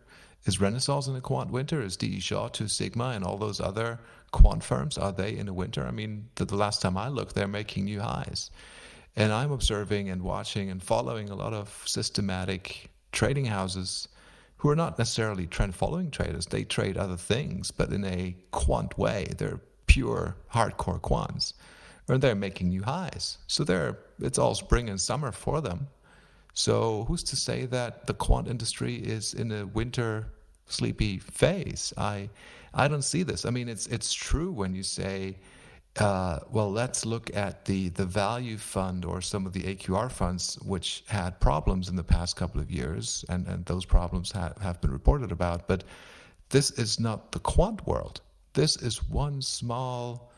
S3: Is Renaissance in a quant winter? Is D.E. Shaw, Two Sigma, and all those other quant firms, are they in a winter? I mean, the last time I looked, they're making new highs. And I'm observing and watching and following a lot of systematic trading houses who are not necessarily trend following traders. They trade other things, but in a quant way. They're pure hardcore quants. And they're making new highs. So it's all spring and summer for them. So who's to say that the quant industry is in a winter sleepy phase? I don't see this. I mean, it's true when you say, well, let's look at the value fund or some of the AQR funds which had problems in the past couple of years, and those problems have been reported about. But this is not the quant world. This is one small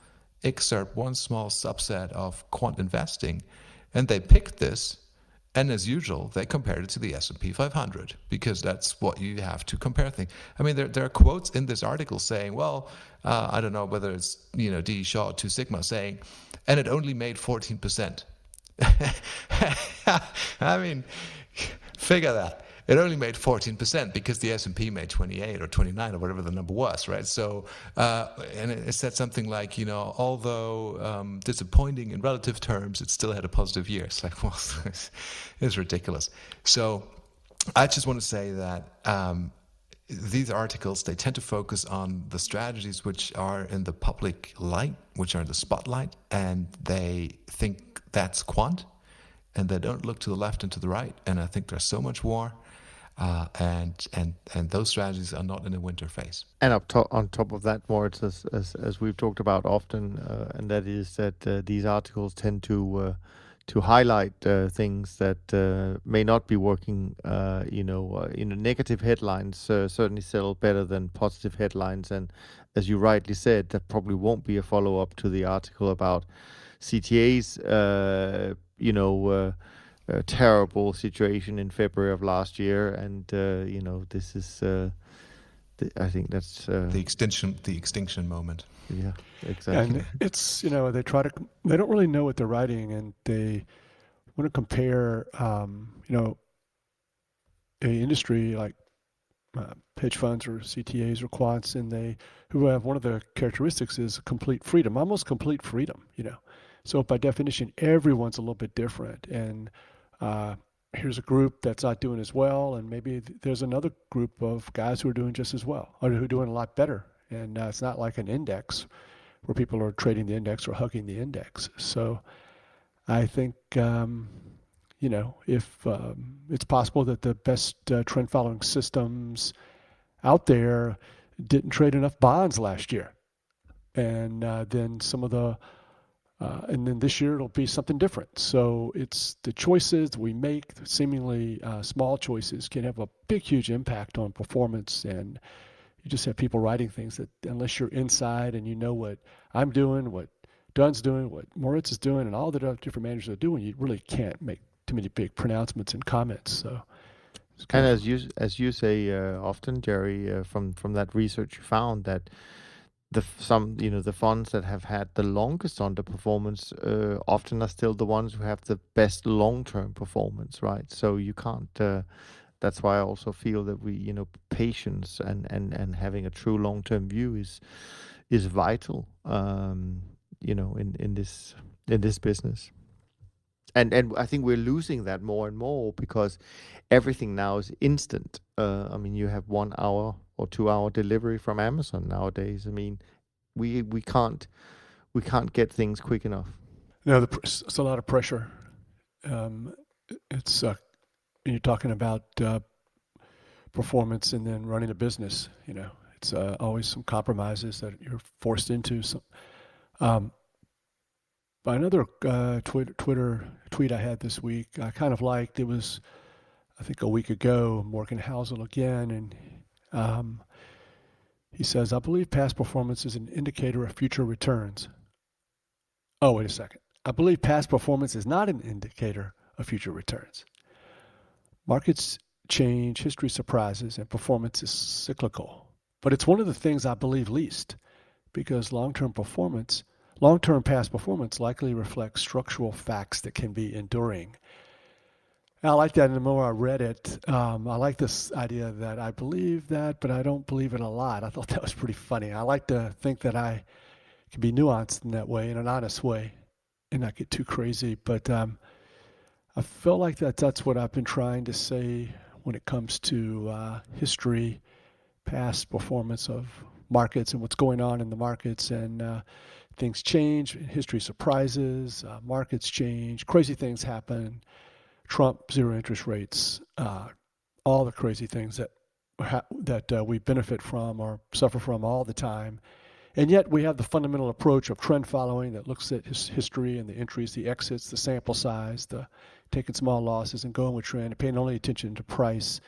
S3: excerpt, one small subset of quant investing. And they picked this, and as usual, they compared it to the S&P 500 because that's what you have to compare things. I mean, there are quotes in this article saying, well, I don't know whether it's, D. Shaw, Two Sigma saying, and it only made 14%. I mean, figure that. It only made 14% because the S&P made 28 or 29 or whatever the number was, right? So, and it said something like, although disappointing in relative terms, it still had a positive year. It's like, well, it's ridiculous. So I just want to say that these articles, they tend to focus on the strategies which are in the public light, which are in the spotlight, and they think that's quant, and they don't look to the left and to the right. And I think there's so much more. And those strategies are not in a winter phase.
S2: And on top of that, Moritz, as we've talked about often, and that is that these articles tend to highlight things that may not be working. Negative headlines certainly sell better than positive headlines. And as you rightly said, that probably won't be a follow-up to the article about CTAs. A terrible situation in February of last year, and this is I think that's
S3: the extinction moment.
S2: Yeah, exactly.
S4: And it's they don't really know what they're writing, and they want to compare a industry like hedge funds or CTAs or quants, and who have one of the characteristics is complete freedom, almost complete freedom. So by definition, everyone's a little bit different, and here's a group that's not doing as well, and maybe there's another group of guys who are doing just as well, or who are doing a lot better. And it's not like an index where people are trading the index or hugging the index. So I think, if it's possible that the best trend following systems out there didn't trade enough bonds last year, and then some of the and then this year it'll be something different. So it's the choices we make, seemingly small choices, can have a big, huge impact on performance. And you just have people writing things that, unless you're inside and you know what I'm doing, what Dunn's doing, what Moritz is doing, and all the different managers are doing, you really can't make too many big pronouncements and comments. So,
S2: and as you say often, Jerry, from that research, you found that the funds that have had the longest underperformance often are still the ones who have the best long-term performance, right? So you can't. That's why I also feel that patience and having a true long-term view is vital. In this business. And I think we're losing that more and more because everything now is instant. I mean, you have 1 hour or 2 hour delivery from Amazon nowadays. I mean, we can't get things quick enough.
S4: No, it's a lot of pressure. It's you're talking about performance and then running a business. It's always some compromises that you're forced into. By another Twitter tweet I had this week, I kind of liked. It was, I think, a week ago. Morgan Housel again, and he says, "I believe past performance is an indicator of future returns." Oh, wait a second. I believe past performance is not an indicator of future returns. Markets change, history surprises, and performance is cyclical. But it's one of the things I believe least, because long-term past performance likely reflects structural facts that can be enduring. I like that, and the more I read it, I like this idea that I believe that, but I don't believe it a lot. I thought that was pretty funny. I like to think that I can be nuanced in that way, in an honest way, and not get too crazy. But I felt like that's what I've been trying to say when it comes to history, past performance of markets and what's going on in the markets, and things change, history surprises, markets change, crazy things happen, Trump, zero interest rates, all the crazy things that we benefit from or suffer from all the time. And yet we have the fundamental approach of trend following that looks at history and the entries, the exits, the sample size, the taking small losses and going with trend and paying only attention to price.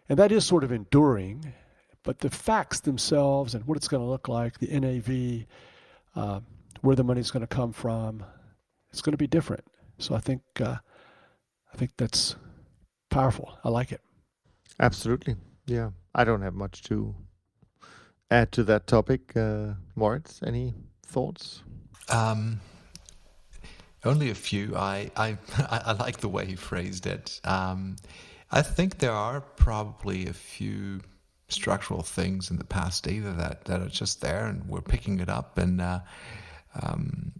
S4: And that is sort of enduring, but the facts themselves and what it's going to look like, the NAV, where the money's going to come from, it's going to be different. So I think that's powerful. I like it.
S2: Absolutely. Yeah. I don't have much to add to that topic. Moritz, any thoughts?
S3: Only a few. I like the way he phrased it. I think there are probably a few structural things in the past data that are just there, and we're picking it up. And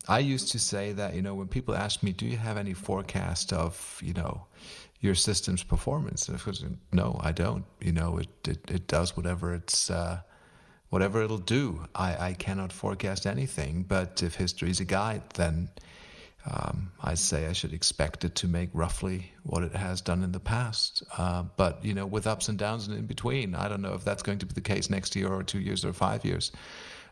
S3: I used to say that, when people ask me, do you have any forecast of, your system's performance? And of course, no, I don't. It does whatever it'll do. I cannot forecast anything, but if history is a guide, then I say I should expect it to make roughly what it has done in the past. But, with ups and downs and in between, I don't know if that's going to be the case next year or 2 years or 5 years.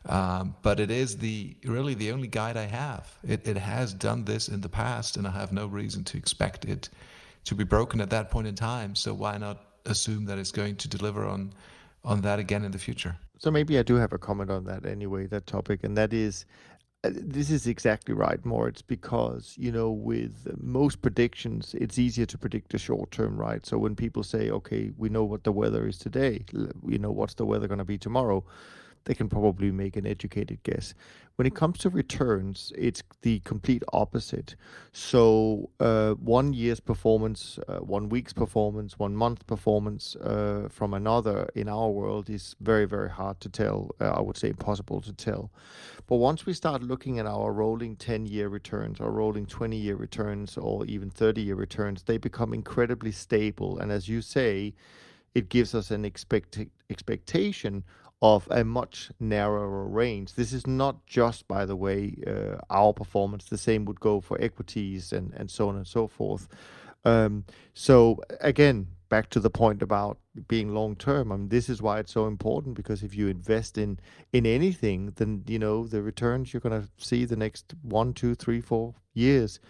S3: But it is really the only guide I have. It has done this in the past, and I have no reason to expect it to be broken at that point in time. So why not assume that it's going to deliver on that again in the future?
S2: So maybe I do have a comment on that anyway, that topic, and that is, this is exactly right, Moritz, because, with most predictions, it's easier to predict the short term, right? So when people say, okay, we know what the weather is today, what's the weather going to be tomorrow, they can probably make an educated guess. When it comes to returns, it's the complete opposite. So 1 year's performance, 1 week's performance, 1 month performance from another in our world is very, very hard to tell. I would say impossible to tell. But once we start looking at our rolling 10-year returns or rolling 20-year returns or even 30-year returns, they become incredibly stable. And as you say, it gives us an expectation of a much narrower range. This is not just, by the way, our performance. The same would go for equities and so on and so forth. So again, back to the point about being long-term. I mean, this is why it's so important, because if you invest in anything, then, the returns you're going to see the next 1, 2, 3, 4 years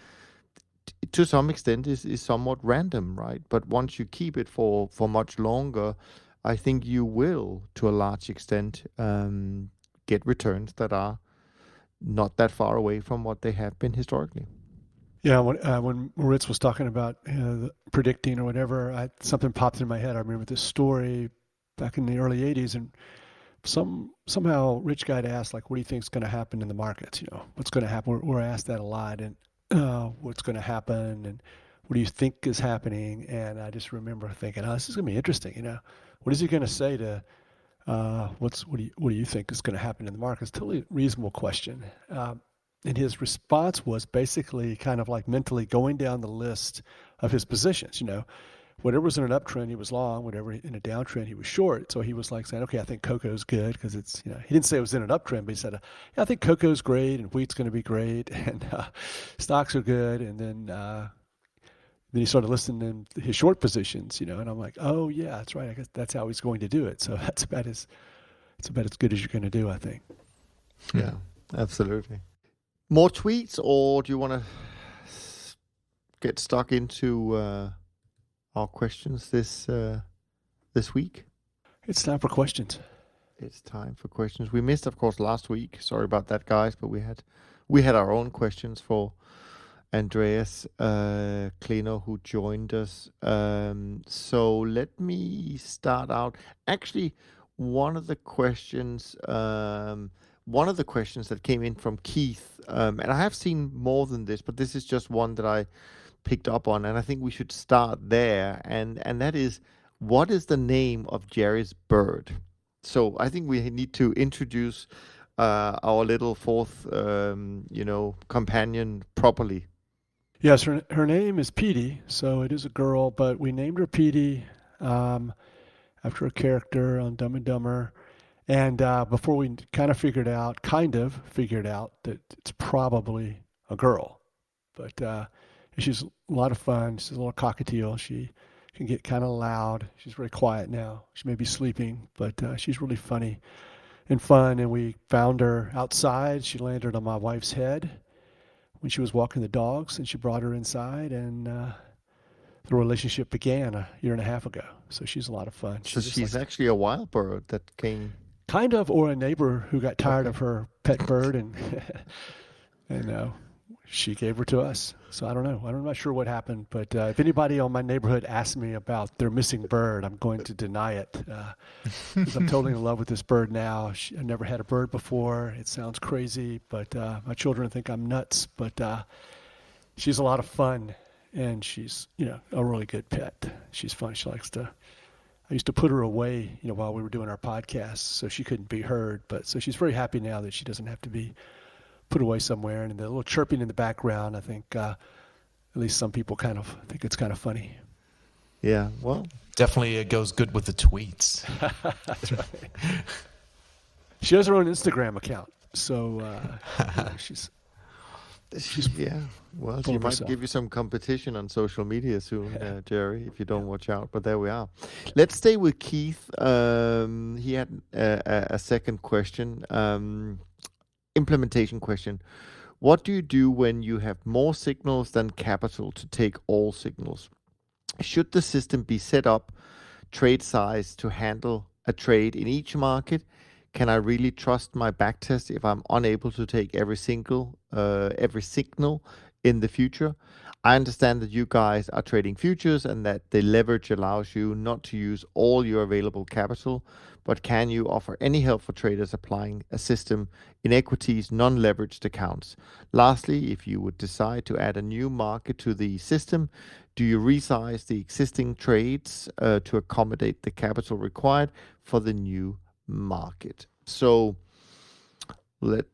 S2: to some extent is somewhat random, right? But once you keep it for much longer, I think you will, to a large extent, get returns that are not that far away from what they have been historically.
S4: Yeah, when Moritz was talking about predicting or whatever, something popped in my head. I remember this story back in the early 80s, and somehow Rich got asked, like, what do you think is going to happen in the markets? What's going to happen? We're asked that a lot, and what's going to happen, and what do you think is happening? And I just remember thinking, oh, this is going to be interesting. What is he going to say to what do you think is going to happen in the markets? Totally reasonable question. And his response was basically kind of like mentally going down the list of his positions. Whatever was in an uptrend, he was long. Whatever in a downtrend, he was short. So he was like saying, okay, I think cocoa's good because it's, he didn't say it was in an uptrend, but he said, yeah, I think cocoa's great and wheat's going to be great and stocks are good. And then he started listing his short positions, and I'm like, oh yeah, that's right. I guess that's how he's going to do it. So it's about as good as you're going to do, I think.
S2: Yeah, absolutely. More tweets, or do you want to get stuck into our questions this week?
S4: It's time for questions.
S2: It's time for questions. We missed, of course, last week. Sorry about that, guys, but we had our own questions for Andreas Kleno, who joined us. So let me start out. Actually, one of the questions that came in from Keith, and I have seen more than this, but this is just one that I picked up on, and I think we should start there. And that is, what is the name of Jerry's bird? So I think we need to introduce our little fourth, companion properly.
S4: Yes, her name is Petey, so it is a girl, but we named her Petey after a character on Dumb and Dumber. And before we kind of figured out that it's probably a girl. But she's a lot of fun. She's a little cockatiel. She can get kind of loud. She's very quiet now. She may be sleeping, but she's really funny and fun. And we found her outside. She landed on my wife's head when she was walking the dogs, and she brought her inside, and the relationship began a year and a half ago. So she's a lot of fun.
S2: So she's actually a wild bird that came...
S4: Kind of, or a neighbor who got tired of her pet bird, and she gave her to us. So I don't know. I'm not sure what happened, but if anybody on my neighborhood asks me about their missing bird, I'm going to deny it because I'm totally in love with this bird now. I never had a bird before. It sounds crazy, but my children think I'm nuts. But she's a lot of fun, and she's a really good pet. She's fun. She likes to. I used to put her away, while we were doing our podcast, so she couldn't be heard. But so she's very happy now that she doesn't have to be put away somewhere. And the little chirping in the background, I think, at least some people kind of think it's kind of funny.
S2: Yeah, well,
S3: definitely it goes good with the tweets.
S4: That's right. She has her own Instagram account, so she's
S2: yeah. Well, she might give you some competition on social media soon, Jerry, if you don't watch out. But there we are. Let's stay with Keith. He had a second question, implementation question. What do you do when you have more signals than capital to take all signals? Should the system be set up trade size to handle a trade in each market? Can I really trust my backtest if I'm unable to take every signal in the future? I understand that you guys are trading futures and that the leverage allows you not to use all your available capital, but can you offer any help for traders applying a system in equities non-leveraged accounts? Lastly, if you would decide to add a new market to the system, do you resize the existing trades to accommodate the capital required for the new market? So let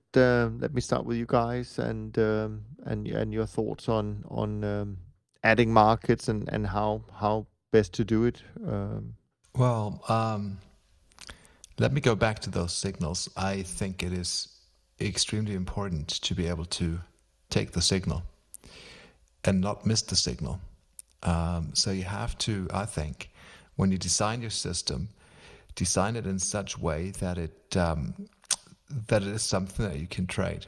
S2: me start with you guys and your thoughts on adding markets and how best to do it.
S3: Let me go back to those signals. I think it is extremely important to be able to take the signal and not miss the signal. So you have to, I think, when you design your system, design it in such a way that it is something that you can trade,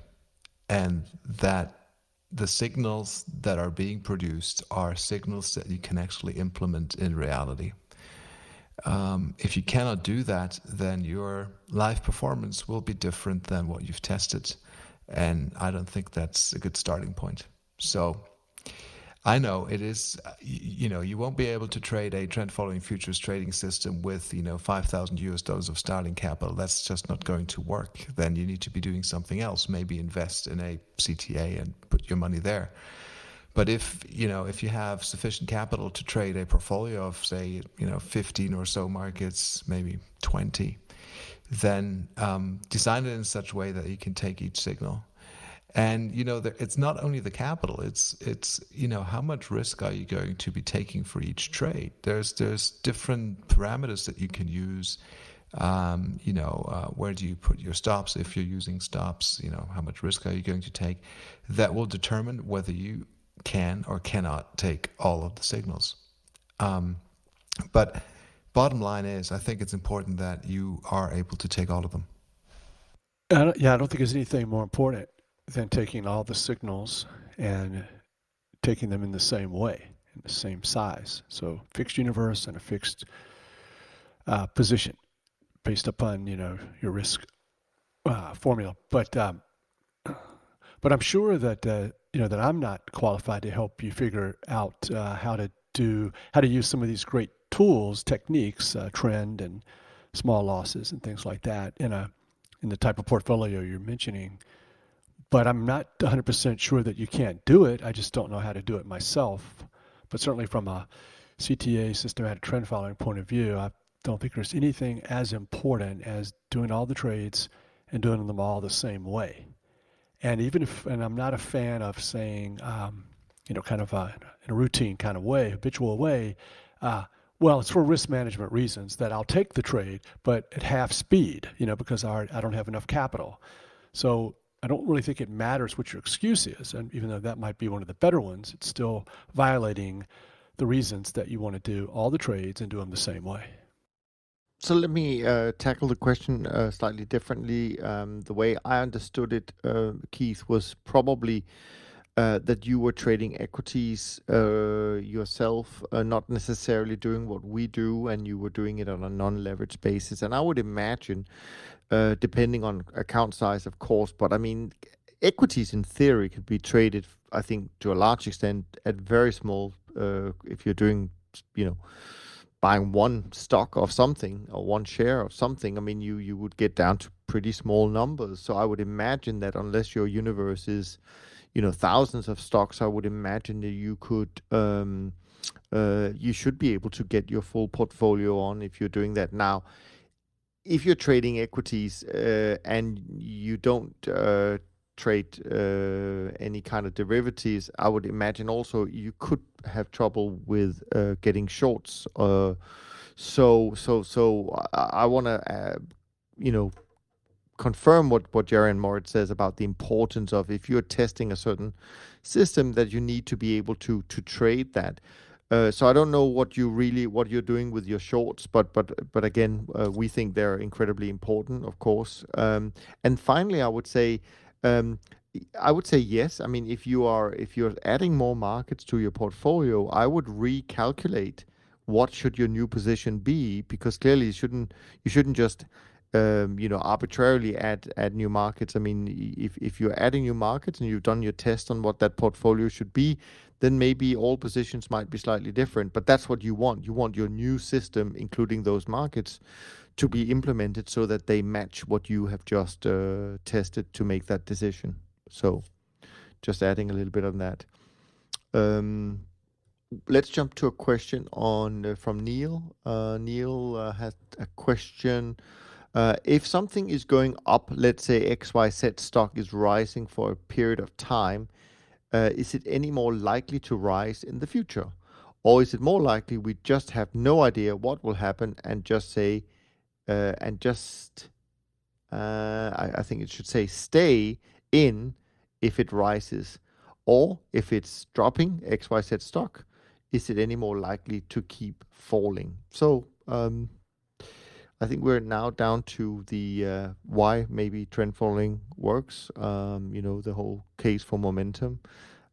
S3: and that the signals that are being produced are signals that you can actually implement in reality. If you cannot do that, then your live performance will be different than what you've tested, and I don't think that's a good starting point. So I know it is, you won't be able to trade a trend following futures trading system with, $5,000 of starting capital. That's just not going to work. Then you need to be doing something else, maybe invest in a CTA and put your money there. But if you have sufficient capital to trade a portfolio of, say, 15 or so markets, maybe 20, then design it in such a way that you can take each signal. And it's not only the capital; it's how much risk are you going to be taking for each trade? There's different parameters that you can use. Where do you put your stops if you're using stops? How much risk are you going to take? That will determine whether you can or cannot take all of the signals. But bottom line is, I think it's important that you are able to take all of them.
S4: I don't think there's anything more important than taking all the signals and taking them in the same way, in the same size. So fixed universe and a fixed position based upon your risk formula. But I'm sure that that I'm not qualified to help you figure out how to use some of these great tools, techniques, trend and small losses and things like that in the type of portfolio you're mentioning. But I'm not 100% sure that you can't do it. I just don't know how to do it myself. But certainly from a CTA, systematic trend following point of view, I don't think there's anything as important as doing all the trades and doing them all the same way. And and I'm not a fan of saying, kind of in a routine kind of way, habitual way, well, it's for risk management reasons that I'll take the trade, but at half speed, because I don't have enough capital. So I don't really think it matters what your excuse is. And even though that might be one of the better ones, it's still violating the reasons that you want to do all the trades and do them the same way.
S2: So let me tackle the question slightly differently. The way I understood it, Keith, was probably that you were trading equities yourself, not necessarily doing what we do, and you were doing it on a non-leveraged basis. And I would imagine, depending on account size, of course, but I mean, equities in theory could be traded, I think, to a large extent at very small, if you're doing, buying one stock of something or one share of something, I mean, you would get down to pretty small numbers. So I would imagine that unless your universe is, thousands of stocks, I would imagine that you could, you should be able to get your full portfolio on if you're doing that. Now, if you're trading equities and you don't trade any kind of derivatives, I would imagine also you could have trouble with getting shorts. So I want to, confirm what Jerry and Moritz says about the importance of, if you're testing a certain system, that you need to be able to trade that. So I don't know what you're doing with your shorts, but again, we think they're incredibly important, of course. And finally, I would say yes. I mean, if you're adding more markets to your portfolio, I would recalculate what should your new position be, because clearly you shouldn't just arbitrarily add new markets. I mean, if you're adding new markets and you've done your test on what that portfolio should be, then maybe all positions might be slightly different. But that's what you want. You want your new system, including those markets, to be implemented so that they match what you have just tested to make that decision. So just adding a little bit on that. Let's jump to a question from Neil. Neil has a question. If something is going up, let's say XYZ stock is rising for a period of time, is it any more likely to rise in the future? Or is it more likely we just have no idea what will happen and just say, I think it should say stay in if it rises? Or if it's dropping XYZ stock, is it any more likely to keep falling? So I think we're now down to the why maybe trend following works, the whole case for momentum.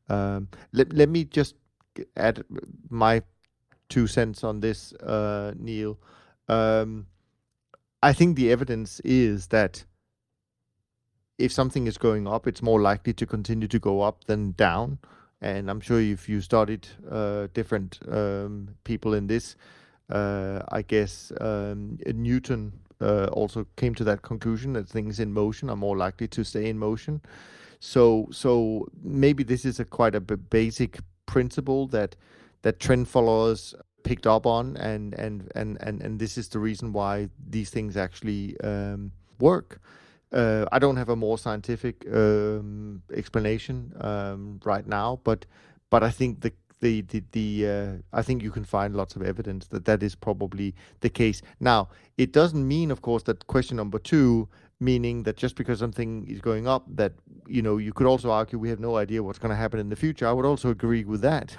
S2: Let me just add my 2 cents on this, Neil. I think the evidence is that if something is going up, it's more likely to continue to go up than down. And I'm sure if you studied different people in this, I guess Newton also came to that conclusion that things in motion are more likely to stay in motion. So maybe this is a quite a basic principle that trend followers picked up on, and this is the reason why these things actually work. I don't have a more scientific explanation right now, but I think I think you can find lots of evidence that that is probably the case. Now, it doesn't mean, of course, that question number 2, meaning that just because something is going up, that you could also argue we have no idea what's going to happen in the future. I would also agree with that,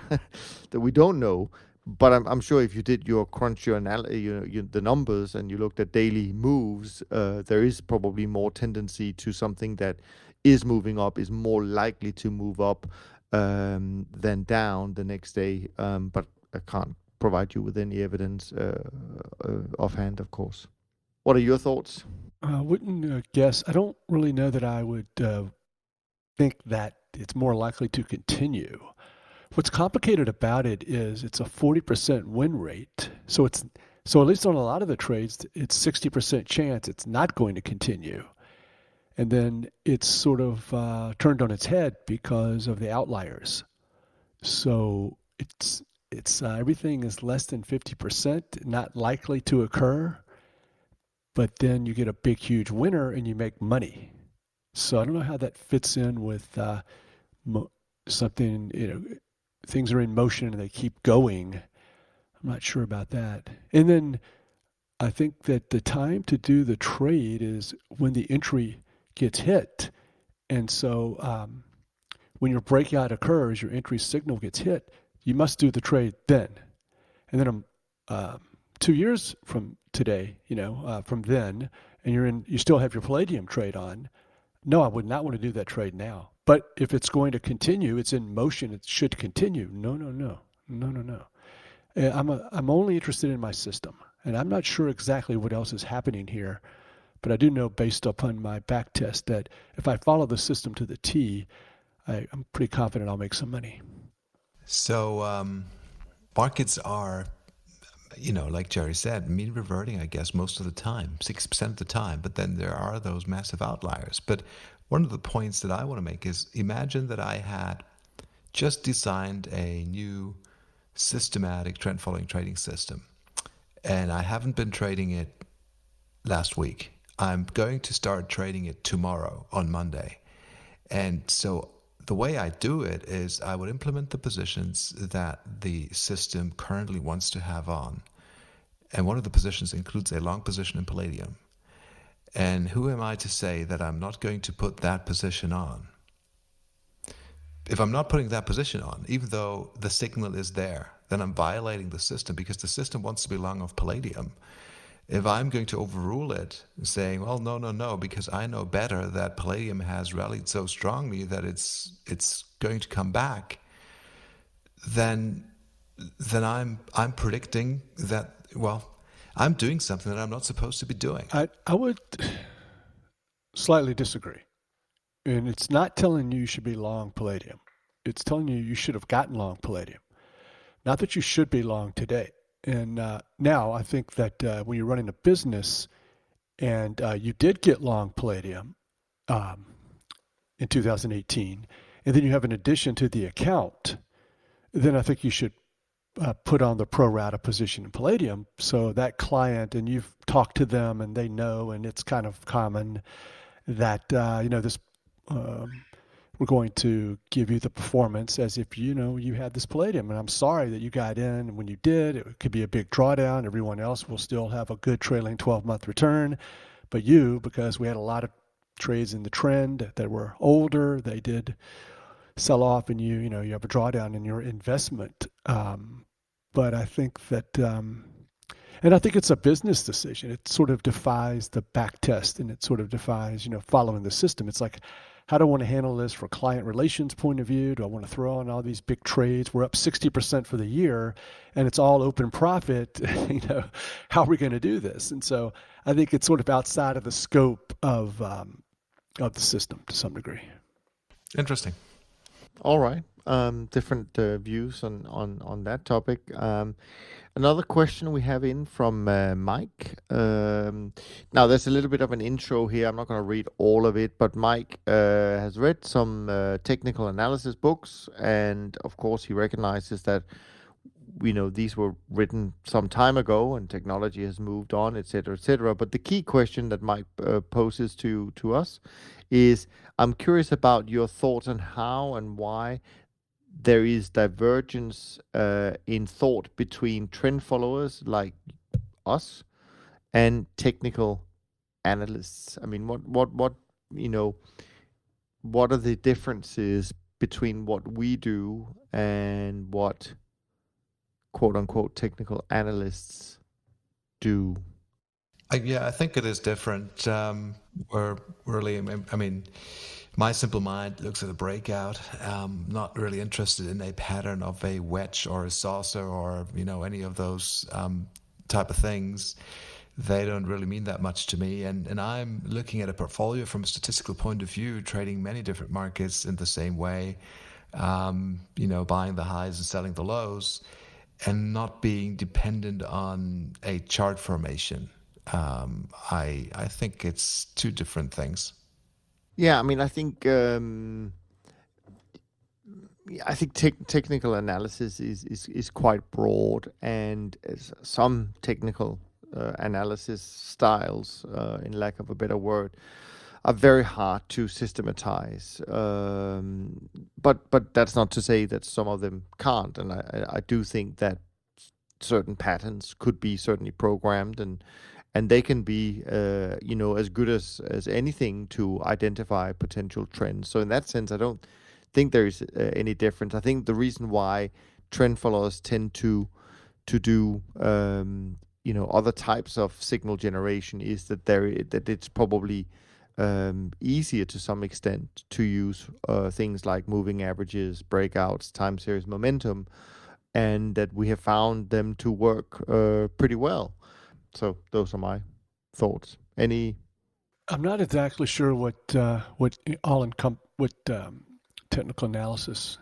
S2: that we don't know. But I'm sure if you did your crunch, the numbers, and you looked at daily moves, there is probably more tendency to something that is moving up is more likely to move up than down the next day. But I can't provide you with any evidence offhand, of course. What are your thoughts?
S4: I wouldn't guess. I don't really know that I would think that it's more likely to continue. What's complicated about it is it's a 40% win rate. So at least on a lot of the trades, it's 60% chance it's not going to continue. And then it's sort of turned on its head because of the outliers. So it's everything is less than 50% not likely to occur, but then you get a big, huge winner and you make money. So I don't know how that fits in with something, things are in motion and they keep going. I'm not sure about that. And then I think that the time to do the trade is when the entry gets hit. And so when your breakout occurs, your entry signal gets hit, you must do the trade then. And then 2 years from today, from then, and you still have your palladium trade on, no, I would not want to do that trade now. But if it's going to continue, it's in motion, it should continue. No. I'm only interested in my system, and I'm not sure exactly what else is happening here, but I do know based upon my back test that if I follow the system to the T, I'm pretty confident I'll make some money.
S3: So markets are, like Jerry said, mean reverting, I guess, most of the time, 6% of the time, but then there are those massive outliers. But one of the points that I want to make is imagine that I had just designed a new systematic trend following trading system, and I haven't been trading it last week. I'm going to start trading it tomorrow on Monday. And so the way I do it is I would implement the positions that the system currently wants to have on. And one of the positions includes a long position in palladium. And who am I to say that I'm not going to put that position on? If I'm not putting that position on, even though the signal is there, then I'm violating the system because the system wants to be long of palladium. If I'm going to overrule it, saying, well, no, because I know better that palladium has rallied so strongly that it's going to come back, then I'm predicting that, well, I'm doing something that I'm not supposed to be doing.
S4: I would slightly disagree. And it's not telling you should be long palladium. It's telling you should have gotten long palladium. Not that you should be long today. And now I think that when you're running a business and you did get long palladium in 2018, and then you have an addition to the account, then I think you should put on the pro rata position in palladium. So that client, and you've talked to them and they know, and it's kind of common that, this, we're going to give you the performance as if, you had this palladium. And I'm sorry that you got in. And when you did, it could be a big drawdown. Everyone else will still have a good trailing 12-month return. But you, because we had a lot of trades in the trend that were older, they did sell off, and you have a drawdown in your investment. But I think that, and I think it's a business decision. It sort of defies the back test, and it sort of defies, following the system. It's like, how do I want to handle this for client relations point of view? Do I want to throw on all these big trades? We're up 60% for the year, and it's all open profit. How are we going to do this? And so I think it's sort of outside of the scope of the system to some degree.
S3: Interesting.
S2: All right. Different views on that topic. Another question we have in from Mike. Now, there's a little bit of an intro here. I'm not going to read all of it, but Mike has read some technical analysis books, and of course, he recognizes that these were written some time ago, and technology has moved on, etc., etc. But the key question that Mike poses to us is, I'm curious about your thoughts on how and why there is divergence in thought between trend followers like us and technical analysts. I mean, what are the differences between what we do and what quote unquote technical analysts do?
S3: Yeah, I think it is different. We're really, I mean, my simple mind looks at a breakout, not really interested in a pattern of a wedge or a saucer or, any of those type of things. They don't really mean that much to me. And I'm looking at a portfolio from a statistical point of view, trading many different markets in the same way, buying the highs and selling the lows, and not being dependent on a chart formation. I think it's two different things.
S2: Yeah, I mean, I think technical analysis is quite broad, and some technical analysis styles, in lack of a better word, are very hard to systematize. But that's not to say that some of them can't, and I do think that certain patterns could be certainly programmed, and they can be as good as anything to identify potential trends. So in that sense, I don't think there is any difference. I think the reason why trend followers tend to do other types of signal generation is that it's probably easier to some extent to use things like moving averages, breakouts, time series momentum, and that we have found them to work pretty well. So those are my thoughts. Any?
S4: I'm not exactly sure what technical analysis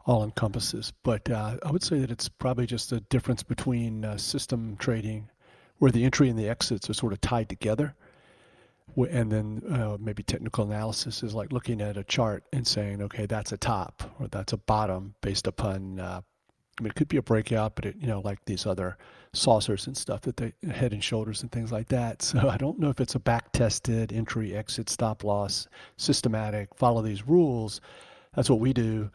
S4: all encompasses, but I would say that it's probably just a difference between system trading, where the entry and the exits are sort of tied together, and then maybe technical analysis is like looking at a chart and saying, okay, that's a top or that's a bottom based upon. It could be a breakout, but like these other saucers and stuff that they head and shoulders and things like that. So I don't know if it's a back-tested entry, exit, stop loss, systematic, follow these rules. That's what we do.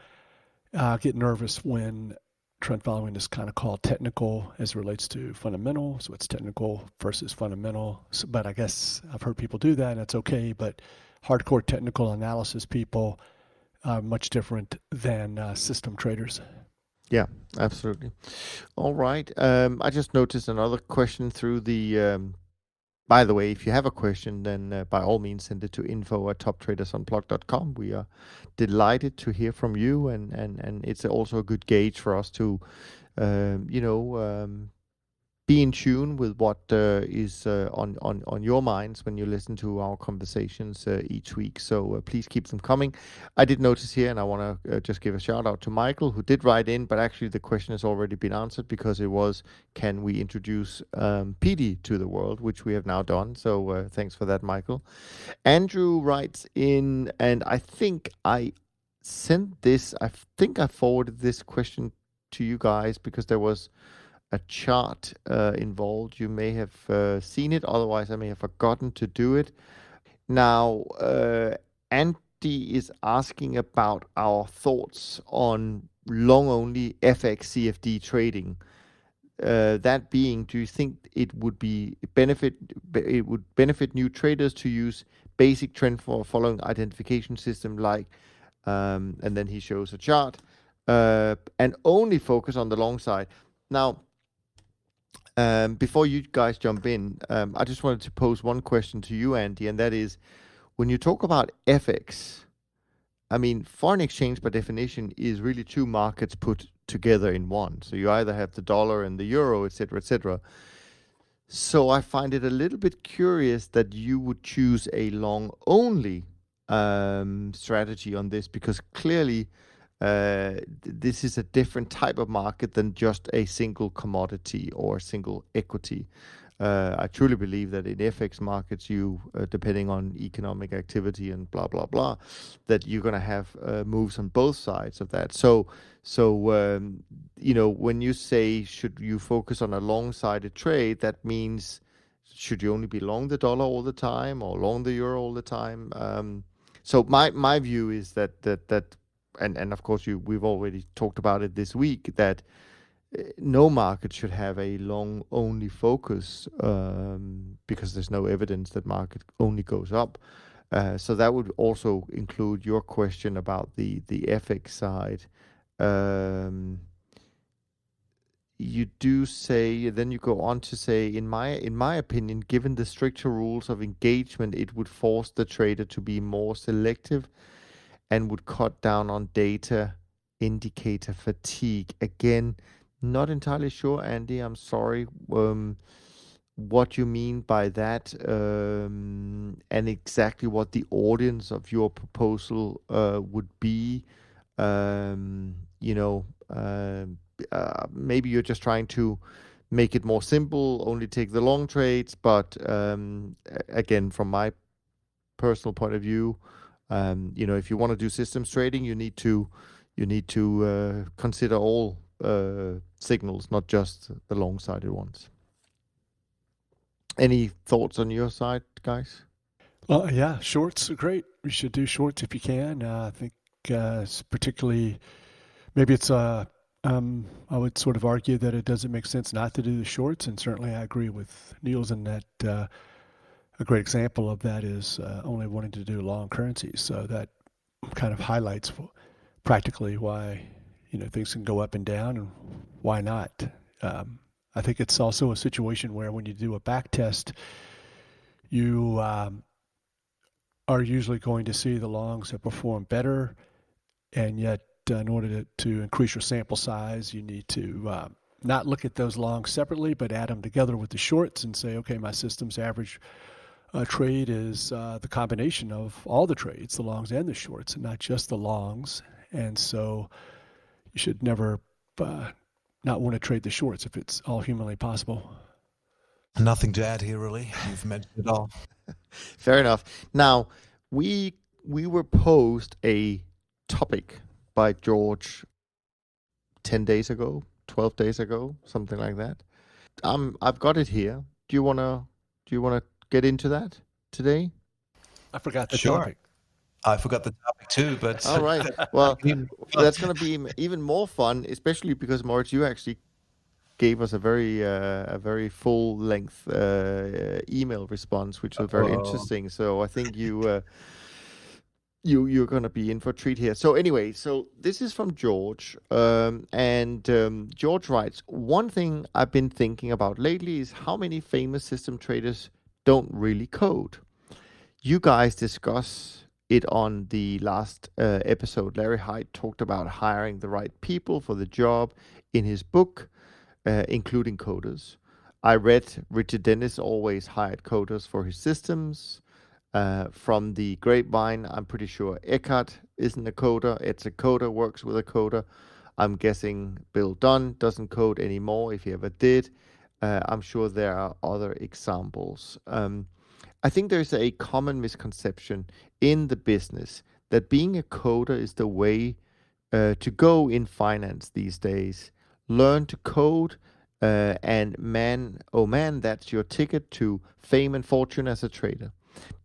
S4: Get nervous when trend following is kind of called technical as it relates to fundamental. So it's technical versus fundamental. So, but I guess I've heard people do that, and it's okay. But hardcore technical analysis people are much different than system traders.
S2: Yeah, absolutely. All right. I just noticed another question through the. By the way, if you have a question, then by all means send it to info@toptradersunplugged.com. We are delighted to hear from you, and it's also a good gauge for us to, be in tune with what is on your minds when you listen to our conversations each week. So please keep them coming. I did notice here, and I want to just give a shout out to Michael, who did write in, but actually the question has already been answered, because it was, can we introduce PD to the world, which we have now done. So thanks for that, Michael. Andrew writes in, and I think I forwarded this question to you guys because there was a chart involved. You may have seen it, otherwise I may have forgotten to do it. Now, Andy is asking about our thoughts on long-only FX CFD trading. That being, do you think it would benefit new traders to use basic trend following identification system like, and then he shows a chart, and only focus on the long side? Now, before you guys jump in, I just wanted to pose one question to you, Andy, and that is, when you talk about FX, I mean, foreign exchange by definition is really two markets put together in one. So you either have the dollar and the euro, etc., etc. So I find it a little bit curious that you would choose a long-only strategy on this, because clearly this is a different type of market than just a single commodity or a single equity. I truly believe that in FX markets, depending on economic activity and blah blah blah, that you're going to have moves on both sides of that. So when you say should you focus on a long-sided trade, that means should you only be long the dollar all the time or long the euro all the time? So my view is that and of course we've already talked about it this week, that no market should have a long only focus, because there's no evidence that market only goes up. So that would also include your question about the FX side. You do say, then you go on to say, in my opinion, given the stricter rules of engagement, it would force the trader to be more selective and would cut down on data indicator fatigue. Again, not entirely sure, Andy. I'm sorry. What you mean by that, and exactly what the audience of your proposal would be. Maybe you're just trying to make it more simple, only take the long trades. But again, from my personal point of view, if you want to do systems trading, you need to consider all signals, not just the long-sided ones. Any thoughts on your side, guys?
S4: Yeah, shorts are great. You should do shorts if you can. I think it's particularly, maybe it's I would sort of argue that it doesn't make sense not to do the shorts, and certainly I agree with Niels in that a great example of that is only wanting to do long currencies. So that kind of highlights practically why things can go up and down and why not. I think it's also a situation where when you do a back test, you are usually going to see the longs that perform better, and yet in order to increase your sample size, you need to not look at those longs separately, but add them together with the shorts and say, okay, my system's average trade is the combination of all the trades, the longs and the shorts, and not just the longs. And so you should never not want to trade the shorts if it's all humanly possible.
S3: Nothing to add here, really. You've mentioned it all.
S2: Fair enough. Now, we were posed a topic by George 10 days ago, 12 days ago, something like that. I've got it here. Do you wanna get into that today?
S4: I forgot the
S3: Sure.
S4: topic.
S3: I forgot the topic too, but
S2: All right. Well, that's going to be even more fun, especially because, Moritz, you actually gave us a very full length email response, which was very interesting. So I think you're going to be in for a treat here. So anyway, so this is from George, and George writes, one thing I've been thinking about lately is how many famous system traders don't really code. You guys discuss it on the last episode. Larry Hyde talked about hiring the right people for the job in his book, including coders. I read Richard Dennis always hired coders for his systems. From the grapevine, I'm pretty sure Eckhart isn't a coder. It's a coder, works with a coder. I'm guessing Bill Dunn doesn't code anymore, if he ever did. I'm sure there are other examples. I think there's a common misconception in the business that being a coder is the way to go in finance these days. Learn to code, and man, oh man, that's your ticket to fame and fortune as a trader.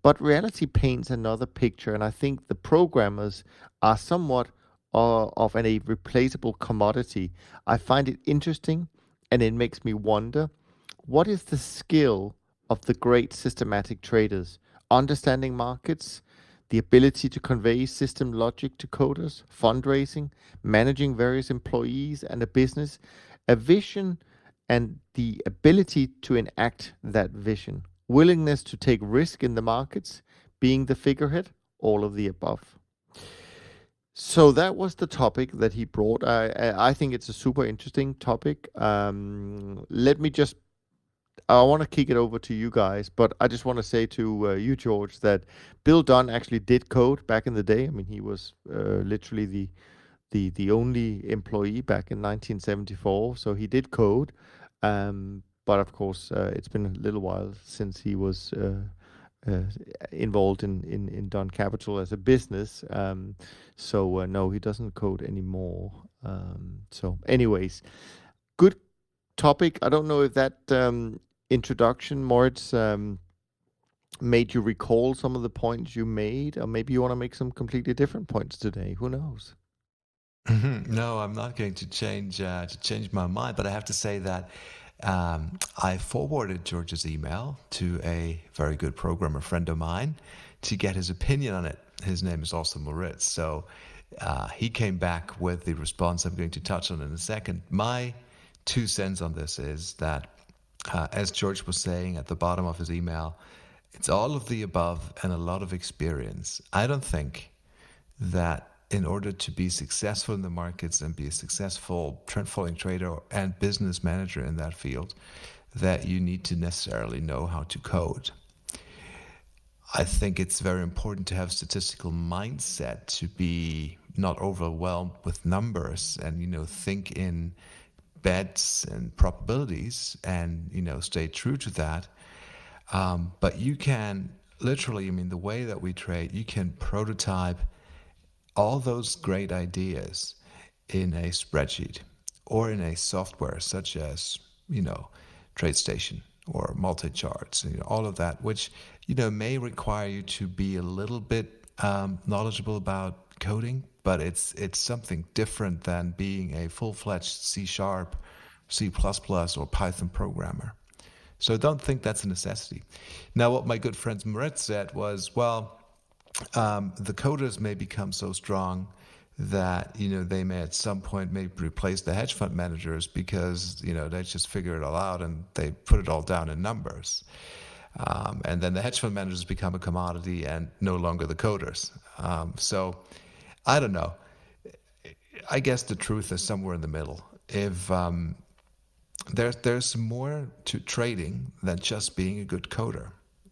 S2: But reality paints another picture, and I think the programmers are somewhat of a replaceable commodity. I find it interesting, and it makes me wonder, what is the skill of the great systematic traders? Understanding markets, the ability to convey system logic to coders, fundraising, managing various employees and a business, a vision, and the ability to enact that vision, willingness to take risk in the markets, being the figurehead, all of the above. So that was the topic that he brought. I think it's a super interesting topic. I want to kick it over to you guys, but I just want to say to you, George, that Bill Dunn actually did code back in the day. I mean, he was literally the only employee back in 1974. So he did code, but of course it's been a little while since he was involved in Dunn Capital as a business. So no, he doesn't code anymore. So anyways, good topic. I don't know if that introduction, Moritz, made you recall some of the points you made, or maybe you want to make some completely different points today. Who knows?
S3: No, I'm not going to change my mind, but I have to say that I forwarded George's email to a very good programmer friend of mine to get his opinion on it. His name is also Moritz, so he came back with the response I'm going to touch on in a second. My 2 cents on this is that, as George was saying at the bottom of his email, it's all of the above and a lot of experience. I don't think that in order to be successful in the markets and be a successful trend following trader and business manager in that field, that you need to necessarily know how to code. I think it's very important to have statistical mindset, to be not overwhelmed with numbers and, think in bets and probabilities and, stay true to that. But you can literally, the way that we trade, you can prototype all those great ideas in a spreadsheet or in a software such as, TradeStation or multi-charts, all of that, which, may require you to be a little bit knowledgeable about coding, but it's something different than being a full-fledged C#, C++, or Python programmer. So don't think that's a necessity. Now, what my good friend Moritz said was, the coders may become so strong that, they may at some point maybe replace the hedge fund managers because, they just figure it all out and they put it all down in numbers. And then the hedge fund managers become a commodity and no longer the coders. So I don't know. I guess the truth is somewhere in the middle. If there's more to trading than just being a good coder.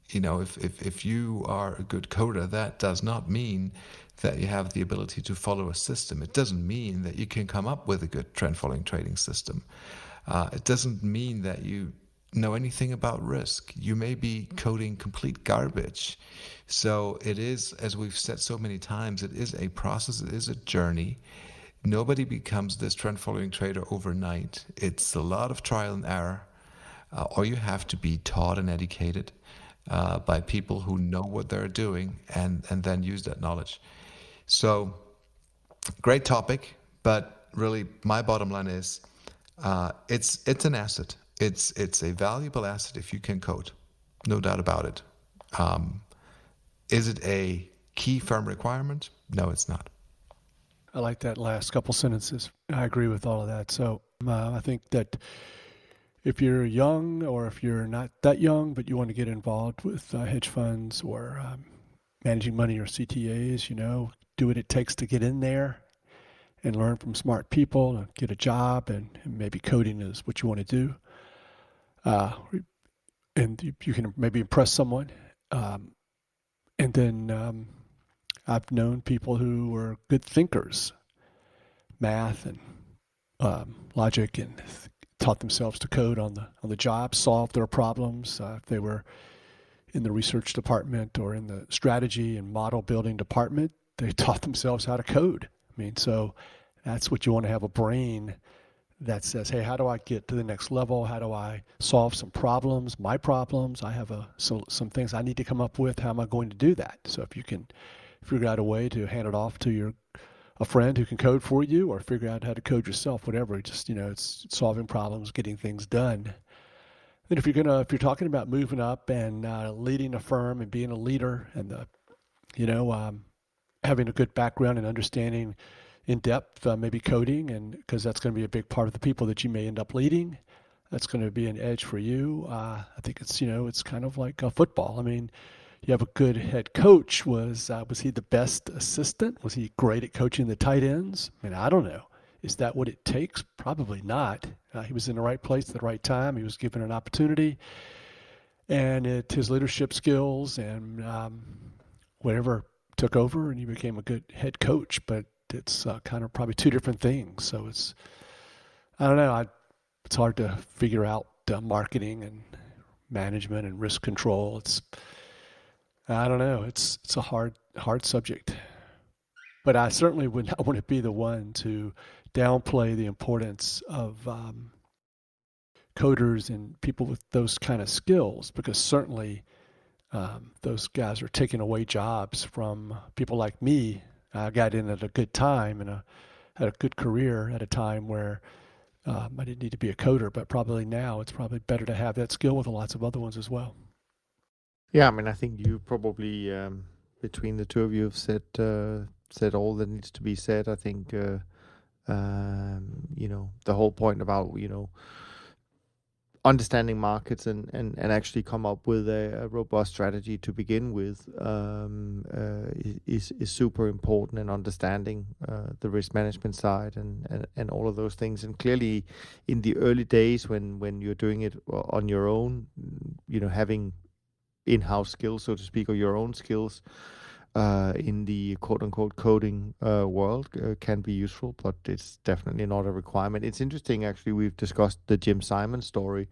S3: If you are a good coder, that does not mean that you have the ability to follow a system. It doesn't mean that you can come up with a good trend following trading system. It doesn't mean that you know anything about risk. You may be coding complete garbage. So it is, as we've said so many times, it is a process, it is a journey. Nobody becomes this trend following trader overnight. It's a lot of trial and error, or you have to be taught and educated by people who know what they're doing and then use that knowledge. So great topic, but really my bottom line is it's an asset. It's a valuable asset if you can code, no doubt about it. Is it a key firm requirement? No, it's not.
S4: I like that last couple sentences. I agree with all of that. So I think that if you're young or if you're not that young, but you want to get involved with hedge funds or managing money or CTAs, do what it takes to get in there and learn from smart people and get a job, and maybe coding is what you want to do. And you can maybe impress someone. And then I've known people who were good thinkers, math and logic, and taught themselves to code on the job, solve their problems. If they were in the research department or in the strategy and model building department, they taught themselves how to code. So that's what you want to have, a brain that says, hey, how do I get to the next level? How do I solve some problems, my problems? I have some things I need to come up with. How am I going to do that? So if you can figure out a way to hand it off to a friend who can code for you, or figure out how to code yourself, whatever, just, it's solving problems, getting things done. Then if you're talking about moving up and leading a firm and being a leader and having a good background and understanding in depth, maybe coding, and because that's going to be a big part of the people that you may end up leading, that's going to be an edge for you. I think it's it's kind of like football. You have a good head coach. Was he the best assistant? Was he great at coaching the tight ends? I don't know. Is that what it takes? Probably not. He was in the right place at the right time. He was given an opportunity, and his leadership skills and whatever took over, and he became a good head coach. But it's kind of probably two different things. So I don't know. It's hard to figure out marketing and management and risk control. I don't know. It's a hard subject. But I certainly would not want to be the one to downplay the importance of coders and people with those kind of skills, because certainly those guys are taking away jobs from people like me. I got in at a good time and had a good career at a time where I didn't need to be a coder, but probably now it's probably better to have that skill with lots of other ones as well.
S2: Yeah, I mean, I think you probably between the two of you have said all that needs to be said. I think the whole point about understanding markets and actually come up with a robust strategy to begin with is super important, and understanding the risk management side and all of those things. And clearly in the early days when you're doing it on your own, having in-house skills, so to speak, or your own skills in the quote-unquote coding world can be useful, but it's definitely not a requirement. It's interesting, actually, we've discussed the Jim Simon story,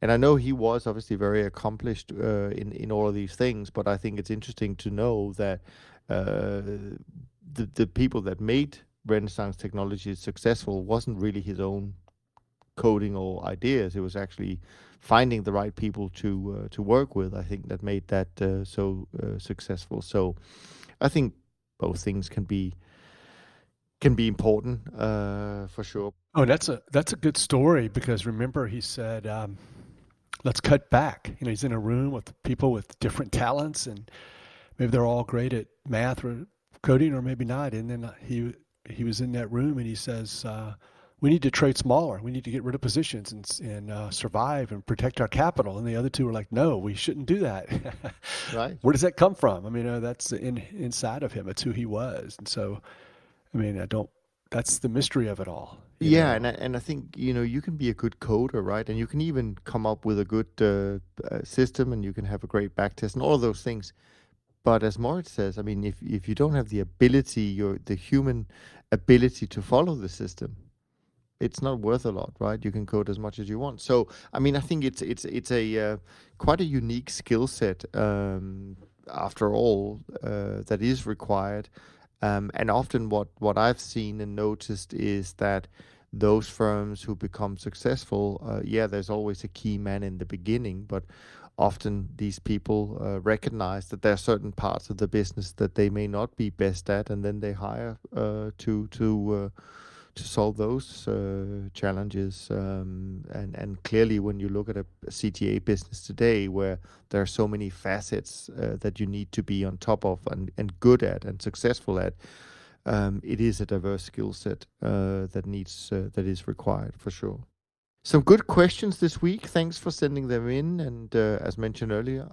S2: and I know he was obviously very accomplished in all of these things, but I think it's interesting to know that the people that made Renaissance Technologies successful wasn't really his own coding or ideas. It was actually finding the right people to work with, I think, that made that so successful. So I think both things can be important for sure.
S4: Oh, that's a good story, because remember he said, let's cut back. He's in a room with people with different talents, and maybe they're all great at math or coding, or maybe not. And then he was in that room and he says, we need to trade smaller. We need to get rid of positions and survive and protect our capital. And the other two were like, no, we shouldn't do that.
S2: Right.
S4: Where does that come from? I mean, that's inside of him. It's who he was. And so, I mean, that's the mystery of it all.
S2: Yeah, and I think you can be a good coder, right? And you can even come up with a good system, and you can have a great backtest and all of those things. But as Moritz says, I mean, if you don't have the ability, the human ability to follow the system, it's not worth a lot, right? You can code as much as you want. So, I mean, I think it's a quite a unique skill set after all that is required. And often what I've seen and noticed is that those firms who become successful, there's always a key man in the beginning, but often these people recognize that there are certain parts of the business that they may not be best at, and then they hire to solve those challenges. And clearly, when you look at a CTA business today, where there are so many facets that you need to be on top of and good at and successful at, it is a diverse skill set that is required for sure. Some good questions this week. Thanks for sending them in. And as mentioned earlier,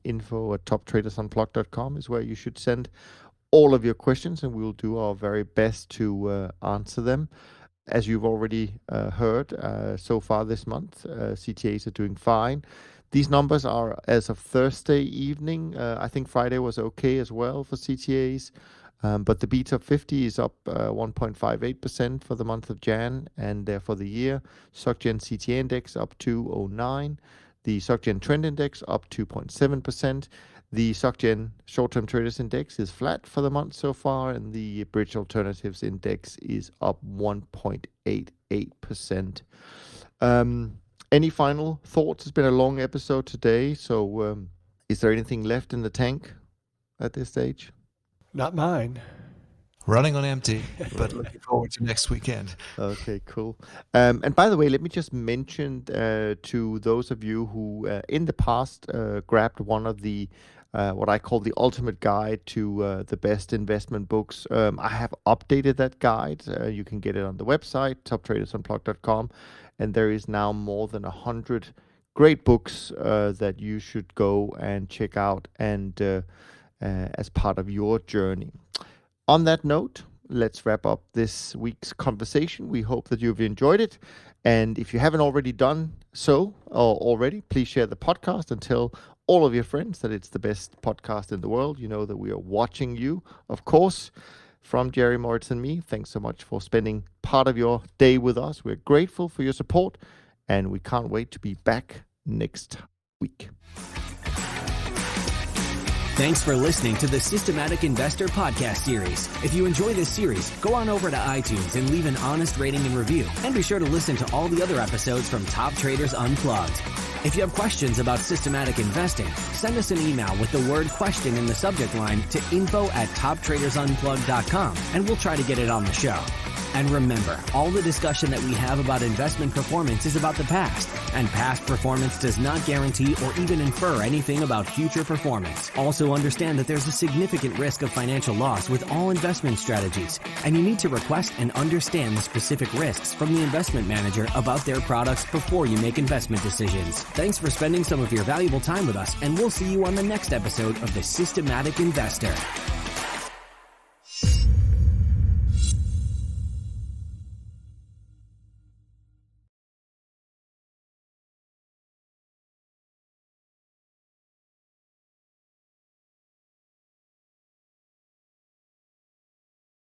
S2: info@toptradersunplugged.com is where you should send all of your questions, and we'll do our very best to answer them. As you've already heard, so far this month, CTAs are doing fine. These numbers are as of Thursday evening. I think Friday was okay as well for CTAs. But the beta 50 is up 1.58% for the month of Jan, and for the year, SocGen CTA index up 209, the SocGen Trend Index up 2.7%. The SocGen Short-Term Traders Index is flat for the month so far, and the Bridge Alternatives Index is up 1.88%. Any final thoughts? It's been a long episode today, so is there anything left in the tank at this stage?
S4: Not mine.
S3: Running on empty, but looking forward to next weekend.
S2: Okay, cool. And by the way, let me just mention to those of you who in the past grabbed one of the what I call the ultimate guide to the best investment books. I have updated that guide. You can get it on the website, toptradersunplugged.com, and there is now more than 100 great books that you should go and check out and as part of your journey. On that note, let's wrap up this week's conversation. We hope that you've enjoyed it. And if you haven't already done so already, please share the podcast and tell all of your friends that it's the best podcast in the world. You know that we are watching you, of course. From Jerry, Moritz, and me, thanks so much for spending part of your day with us. We're grateful for your support, and we can't wait to be back next week.
S1: Thanks for listening to the Systematic Investor podcast series. If you enjoy this series, go on over to iTunes and leave an honest rating and review. And be sure to listen to all the other episodes from Top Traders Unplugged. If you have questions about systematic investing, send us an email with the word question in the subject line to info@toptradersunplugged.com, and we'll try to get it on the show. And remember, all the discussion that we have about investment performance is about the past, and past performance does not guarantee or even infer anything about future performance. Also understand that there's a significant risk of financial loss with all investment strategies, and you need to request and understand the specific risks from the investment manager about their products before you make investment decisions. Thanks for spending some of your valuable time with us, and we'll see you on the next episode of The Systematic Investor.